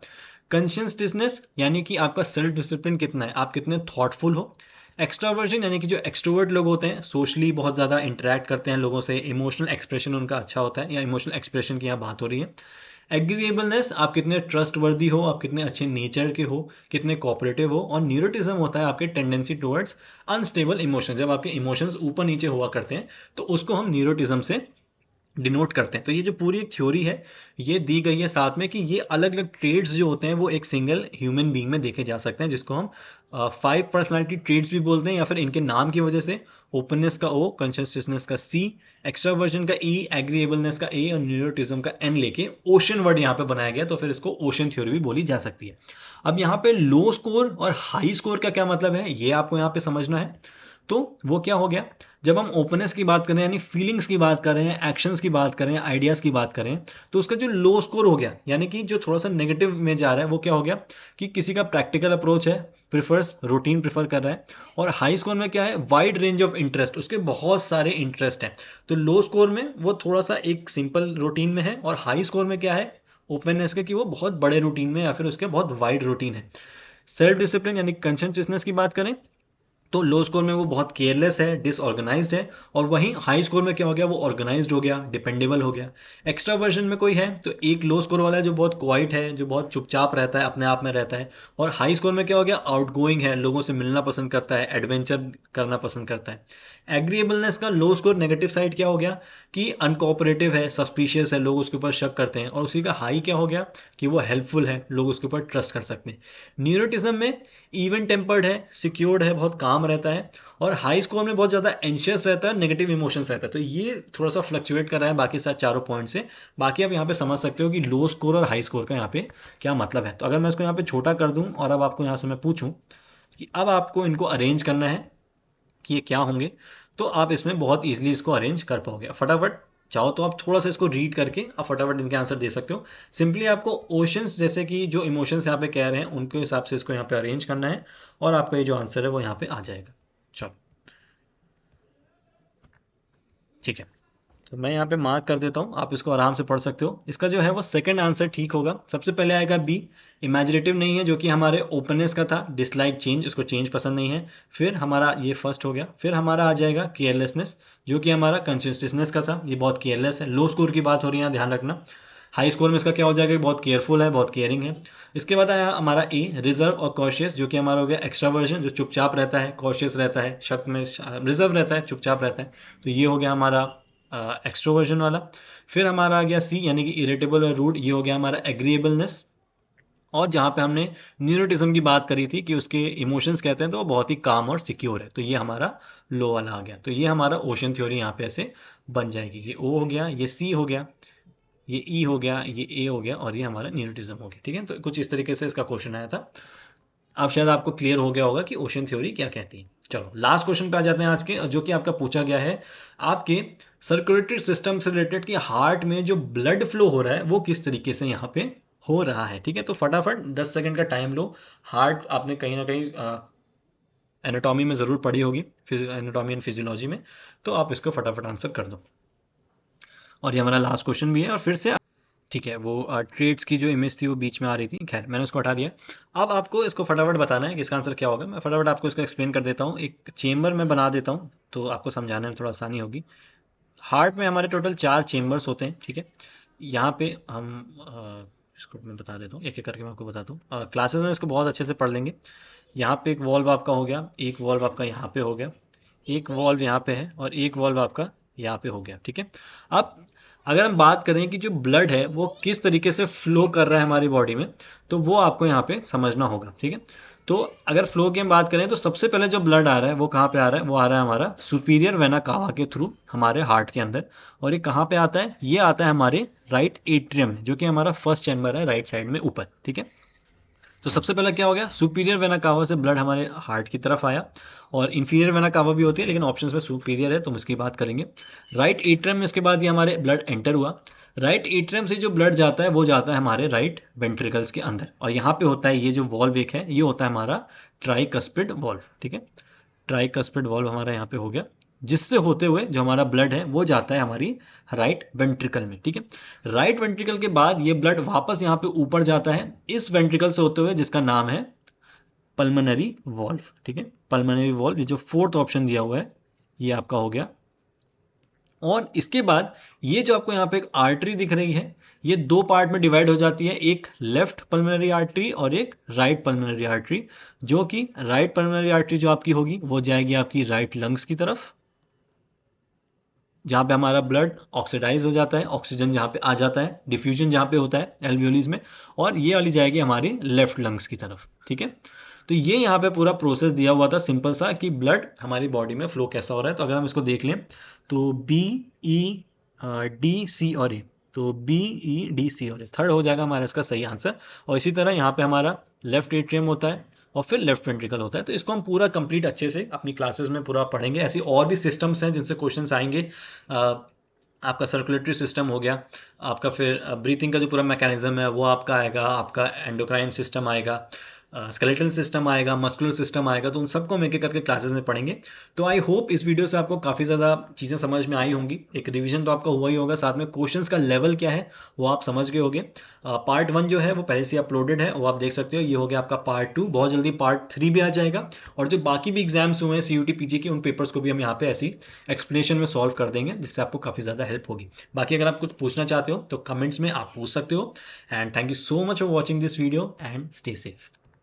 Speaker 1: कॉन्शियसनेस यानी कि आपका सेल्फ डिसिप्लिन कितना है, आप कितने थॉटफुल हो। एक्सट्रावर्जन यानी कि जो एक्सट्रोवर्ट लोग होते हैं, सोशली बहुत ज़्यादा इंटरेक्ट करते हैं लोगों से, इमोशनल एक्सप्रेशन उनका अच्छा होता है, या इमोशनल एक्सप्रेशन की यहाँ बात हो रही है। एग्रीएबलनेस, आप कितने ट्रस्टवर्दी हो, आप कितने अच्छे नेचर के हो, कितने कोऑपरेटिव हो। और न्यूरोटिज्म होता है आपके टेंडेंसी टुवर्ड्स अनस्टेबल इमोशंस, जब आपके इमोशंस ऊपर नीचे हुआ करते हैं तो उसको हम न्यूरोटिज्म से डिनोट करते हैं। तो ये जो पूरी एक थ्योरी है ये दी गई है साथ में कि ये अलग अलग ट्रेड्स जो होते हैं वो एक सिंगल ह्यूमन बीइंग में देखे जा सकते हैं, जिसको हम 5 पर्सनालिटी ट्रेड्स भी बोलते हैं, या फिर इनके नाम की वजह से ओपननेस का ओ, कॉन्शियसनेस का सी, एक्स्ट्रावर्जन का ई, एग्रीएबलनेस का ए और न्यूरोटिज्म का एन लेके ओशन वर्ड यहाँ पे बनाया गया, तो फिर इसको ओशन थ्योरी भी बोली जा सकती है। अब यहाँ पे लो स्कोर और हाई स्कोर का क्या मतलब है ये आपको यहाँ पे समझना है। तो वो क्या हो गया, जब हम ओपननेस की बात करें यानी फीलिंग्स की बात करें, एक्शंस की बात करें, आइडियाज की बात करें, तो उसका जो लो स्कोर हो गया यानी कि जो थोड़ा सा नेगेटिव में जा रहा है वो क्या हो गया कि किसी का प्रैक्टिकल अप्रोच है, प्रिफर्स रूटीन प्रिफर कर रहा है। और हाई स्कोर में क्या है, वाइड रेंज ऑफ इंटरेस्ट, उसके बहुत सारे इंटरेस्ट हैं। तो लो स्कोर में वो थोड़ा सा एक सिंपल रूटीन में है, और हाई स्कोर में क्या है ओपननेस के कि वो बहुत बड़े रूटीन में या फिर उसके बहुत वाइड रूटीन है। सेल्फ डिसिप्लिन यानी कंशियसनेस की बात करें तो लो स्कोर में वो बहुत केयरलेस है, डिसऑर्गेनाइज्ड है, और वहीं हाई स्कोर में क्या हो गया, वो ऑर्गेनाइज्ड हो गया, डिपेंडेबल हो गया। एक्स्ट्रा वर्जन में कोई है तो एक लो स्कोर वाला है जो बहुत क्वाइट है, जो बहुत चुपचाप रहता है, अपने आप में रहता है। और हाई स्कोर में क्या हो गया, आउटगोइंग है, लोगों से मिलना पसंद करता है, एडवेंचर करना पसंद करता है। एग्रीएबलनेस का लो स्कोर नेगेटिव साइड क्या हो गया कि अनकोऑपरेटिव है, सस्पिशियस है, लोग उसके ऊपर शक करते हैं। और उसी का हाई क्या हो गया कि वो हेल्पफुल है, लोग उसके ऊपर ट्रस्ट कर सकते हैं। न्यूरोटिज्म में इवन टेम्पर्ड है, सिक्योर्ड है, बहुत काम रहता है। और हाई स्कोर में बहुत ज़्यादा एंशियस रहता है, नेगेटिव इमोशंस रहता है। तो ये थोड़ा सा फ्लक्चुएट कर रहा है बाकी सारे चारों पॉइंट से। बाकी आप यहाँ पे समझ सकते हो कि लो स्कोर और हाई स्कोर का यहाँ पे क्या मतलब है। तो अगर मैं इसको यहाँ पे छोटा कर दूं और अब आपको यहाँ से मैं पूछूं कि अब आपको इनको अरेंज करना है कि ये क्या होंगे, तो आप इसमें बहुत ईजिली इसको अरेंज कर पाओगे। फटाफट चाहो तो आप थोड़ा सा इसको रीड करके आप फटाफट इनके आंसर दे सकते हो। सिंपली आपको ओशंस जैसे कि जो इमोशंस यहाँ पे कह रहे हैं उनके हिसाब से इसको यहाँ पे अरेंज करना है, और आपका ये जो आंसर है वो यहाँ पे आ जाएगा। चलो ठीक है, तो मैं यहाँ पे मार्क कर देता हूँ, आप इसको आराम से पढ़ सकते हो। इसका जो है वो सेकंड आंसर ठीक होगा। सबसे पहले आएगा बी, इमेजिनेटिव नहीं है, जो कि हमारे ओपननेस का था, डिसलाइक चेंज, उसको चेंज पसंद नहीं है। फिर हमारा ये फर्स्ट हो गया। फिर हमारा आ जाएगा केयरलेसनेस, जो कि हमारा कंसिस्टेंटनेस का था, ये बहुत केयरलेस है। लो स्कोर की बात हो रही है, ध्यान रखना। हाई स्कोर में इसका क्या हो जाएगा, बहुत केयरफुल है, बहुत केयरिंग है। इसके बाद आया हमारा ए, रिजर्व और कॉशियस, जो कि हमारा हो गया एक्स्ट्रावर्जन, जो चुपचाप रहता है, कॉशियस रहता है, शक में, रिजर्व रहता है, चुपचाप रहता है। तो ये हो गया हमारा एक्सट्रोवर्जन वाला। फिर हमारा आ गया सी यानी कि इरिटेबल और रूड, ये हो गया हमारा एग्रीएबलनेस। और जहाँ पे हमने न्यूरोटिज्म की बात करी थी कि उसके इमोशंस कहते हैं तो वो बहुत ही काम और सिक्योर है, तो ये हमारा लो वाला आ गया। तो ये हमारा ओशन थ्योरी यहाँ पे ऐसे बन जाएगी। ये ओ हो गया, ये सी हो गया, ये ई हो गया, ये ए हो गया, और ये हमारा न्यूरोटिज्म हो गया। ठीक है, तो कुछ इस तरीके से इसका क्वेश्चन आया था। अब शायद आपको क्लियर हो गया होगा कि ओशन थ्योरी क्या कहती है। चलो लास्ट क्वेश्चन पे आ जाते हैं आज के, जो कि आपका पूछा गया है आपके सर्कुलेटरी सिस्टम से रिलेटेड कि हार्ट में जो ब्लड फ्लो हो रहा है वो किस तरीके से यहाँ पे हो रहा है। ठीक है, तो फटाफट 10 सेकंड का टाइम लो। हार्ट आपने कहीं ना कहीं एनाटॉमी में ज़रूर पढ़ी होगी, एनाटॉमी एंड फिजियोलॉजी में, तो आप इसको फटाफट आंसर कर दो। और ये हमारा लास्ट क्वेश्चन भी है। और फिर से ठीक है, वो ट्रेड्स की जो इमेज थी वो बीच में आ रही थी, खैर मैंने उसको हटा दिया। अब आपको इसको फटाफट बताना है कि इसका आंसर क्या होगा। मैं फटाफट आपको इसको एक्सप्लेन कर देता हूँ, एक चेम्बर में बना देता हूँ तो आपको समझाने में थोड़ा आसानी होगी। हार्ट में हमारे टोटल 4 चेम्बर्स होते हैं। ठीक है, यहाँ पे हम इसको मैं बता देता हूँ, एक एक करके मैं आपको बताता हूँ। क्लासेस में इसको बहुत अच्छे से पढ़ लेंगे। यहाँ पे एक वॉल्व आपका हो गया, एक वॉल्व आपका यहाँ पे हो गया, एक वॉल्व यहाँ पे है, और एक वॉल्व आपका यहाँ पे हो गया। ठीक है, अब अगर हम बात करें कि जो ब्लड है वो किस तरीके से फ्लो कर रहा है हमारी बॉडी में, तो वो आपको यहाँ पे समझना होगा। ठीक है, तो अगर फ्लो की हम बात करें तो सबसे पहले जो ब्लड आ रहा है वो कहाँ पे आ रहा है, वो आ रहा है हमारा सुपीरियर वेना कावा के थ्रू हमारे हार्ट के अंदर। और ये कहाँ पे आता है, ये आता है हमारे राइट एट्रियम में, जो कि हमारा फर्स्ट चैम्बर है राइट साइड में ऊपर। ठीक है, तो सबसे पहले क्या हो गया, सुपीरियर वेना कावा से ब्लड हमारे हार्ट की तरफ आया। और इंफीरियर वेना कावा भी होती है, लेकिन ऑप्शंस में सुपीरियर है तो हम इसकी बात करेंगे। राइट एट्रियम में इसके बाद ये हमारे ब्लड एंटर हुआ। राइट एट्रियम से जो ब्लड जाता है वो जाता है हमारे राइट वेंट्रिकल्स के अंदर, और यहाँ पे होता है ये जो वॉल्व एक है, ये होता है हमारा ट्राइकस्पिड वॉल्व। ठीक है, ट्राइकस्पिड वॉल्व हमारा यहाँ पे हो गया, जिससे होते हुए जो हमारा ब्लड है वो जाता है हमारी राइट वेंट्रिकल में। ठीक है, राइट वेंट्रिकल के बाद ये ब्लड वापस यहाँ पे ऊपर जाता है इस वेंट्रिकल से होते हुए, जिसका नाम है पल्मोनरी वॉल्व। ठीक है, पल्मोनरी वॉल्व, ये जो फोर्थ ऑप्शन दिया हुआ है ये आपका हो गया। और इसके बाद ये जो आपको यहाँ पे एक आर्टरी दिख रही है, ये दो पार्ट में डिवाइड हो जाती है, एक लेफ्ट पल्मोनरी आर्टरी और एक राइट पल्मोनरी आर्टरी, जो कि राइट पल्मोनरी आर्टरी जो आपकी होगी वो जाएगी आपकी राइट लंग्स की तरफ, जहाँ पे हमारा ब्लड ऑक्सीडाइज हो जाता है, ऑक्सीजन जहाँ पे आ जाता है, डिफ्यूजन जहाँ पे होता है एल्वियोलीज में, और ये वाली जाएगी हमारी लेफ्ट लंग्स की तरफ, ठीक है। तो ये यहाँ पे पूरा प्रोसेस दिया हुआ था सिंपल सा कि ब्लड हमारी बॉडी में फ्लो कैसा हो रहा है। तो अगर हम इसको देख लें तो बी ई डी सी और ए, तो बी ई डी सी और ए थर्ड हो जाएगा हमारा इसका सही आंसर। और इसी तरह यहाँ पे हमारा लेफ्ट एट्रियम होता है और फिर लेफ्ट वेंट्रिकल होता है। तो इसको हम पूरा कंप्लीट अच्छे से अपनी क्लासेस में पूरा पढ़ेंगे। ऐसी और भी सिस्टम्स हैं जिनसे क्वेश्चंस आएंगे। आपका सर्कुलेटरी सिस्टम हो गया, आपका फिर ब्रीथिंग का जो पूरा मैकेनिज्म है वो आपका आएगा, आपका एंडोक्राइन सिस्टम आएगा, स्केलेटल सिस्टम आएगा, मस्कुलर सिस्टम आएगा। तो उन सबको हम एक एक करके क्लासेस में पढ़ेंगे। तो आई होप इस वीडियो से आपको काफ़ी ज़्यादा चीज़ें समझ में आई होंगी। एक रिवीजन तो आपका हुआ ही होगा, साथ में क्वेश्चंस का लेवल क्या है वो आप समझ गए होंगे। पार्ट 1 जो है वो पहले से अपलोडेड है, वो आप देख सकते हो। ये हो गया आपका पार्ट 2, बहुत जल्दी पार्ट 3 भी आ जाएगा। और जो बाकी भी एग्जाम्स हुए हैं CUT PG के, उन पेपर्स को भी हम यहाँ पे ऐसी एक्सप्लेनेशन में सॉल्व कर देंगे, जिससे आपको काफ़ी ज़्यादा हेल्प होगी। बाकी अगर आप कुछ पूछना चाहते हो तो कमेंट्स में आप पूछ सकते हो। And thank you so much for watching this video and stay safe.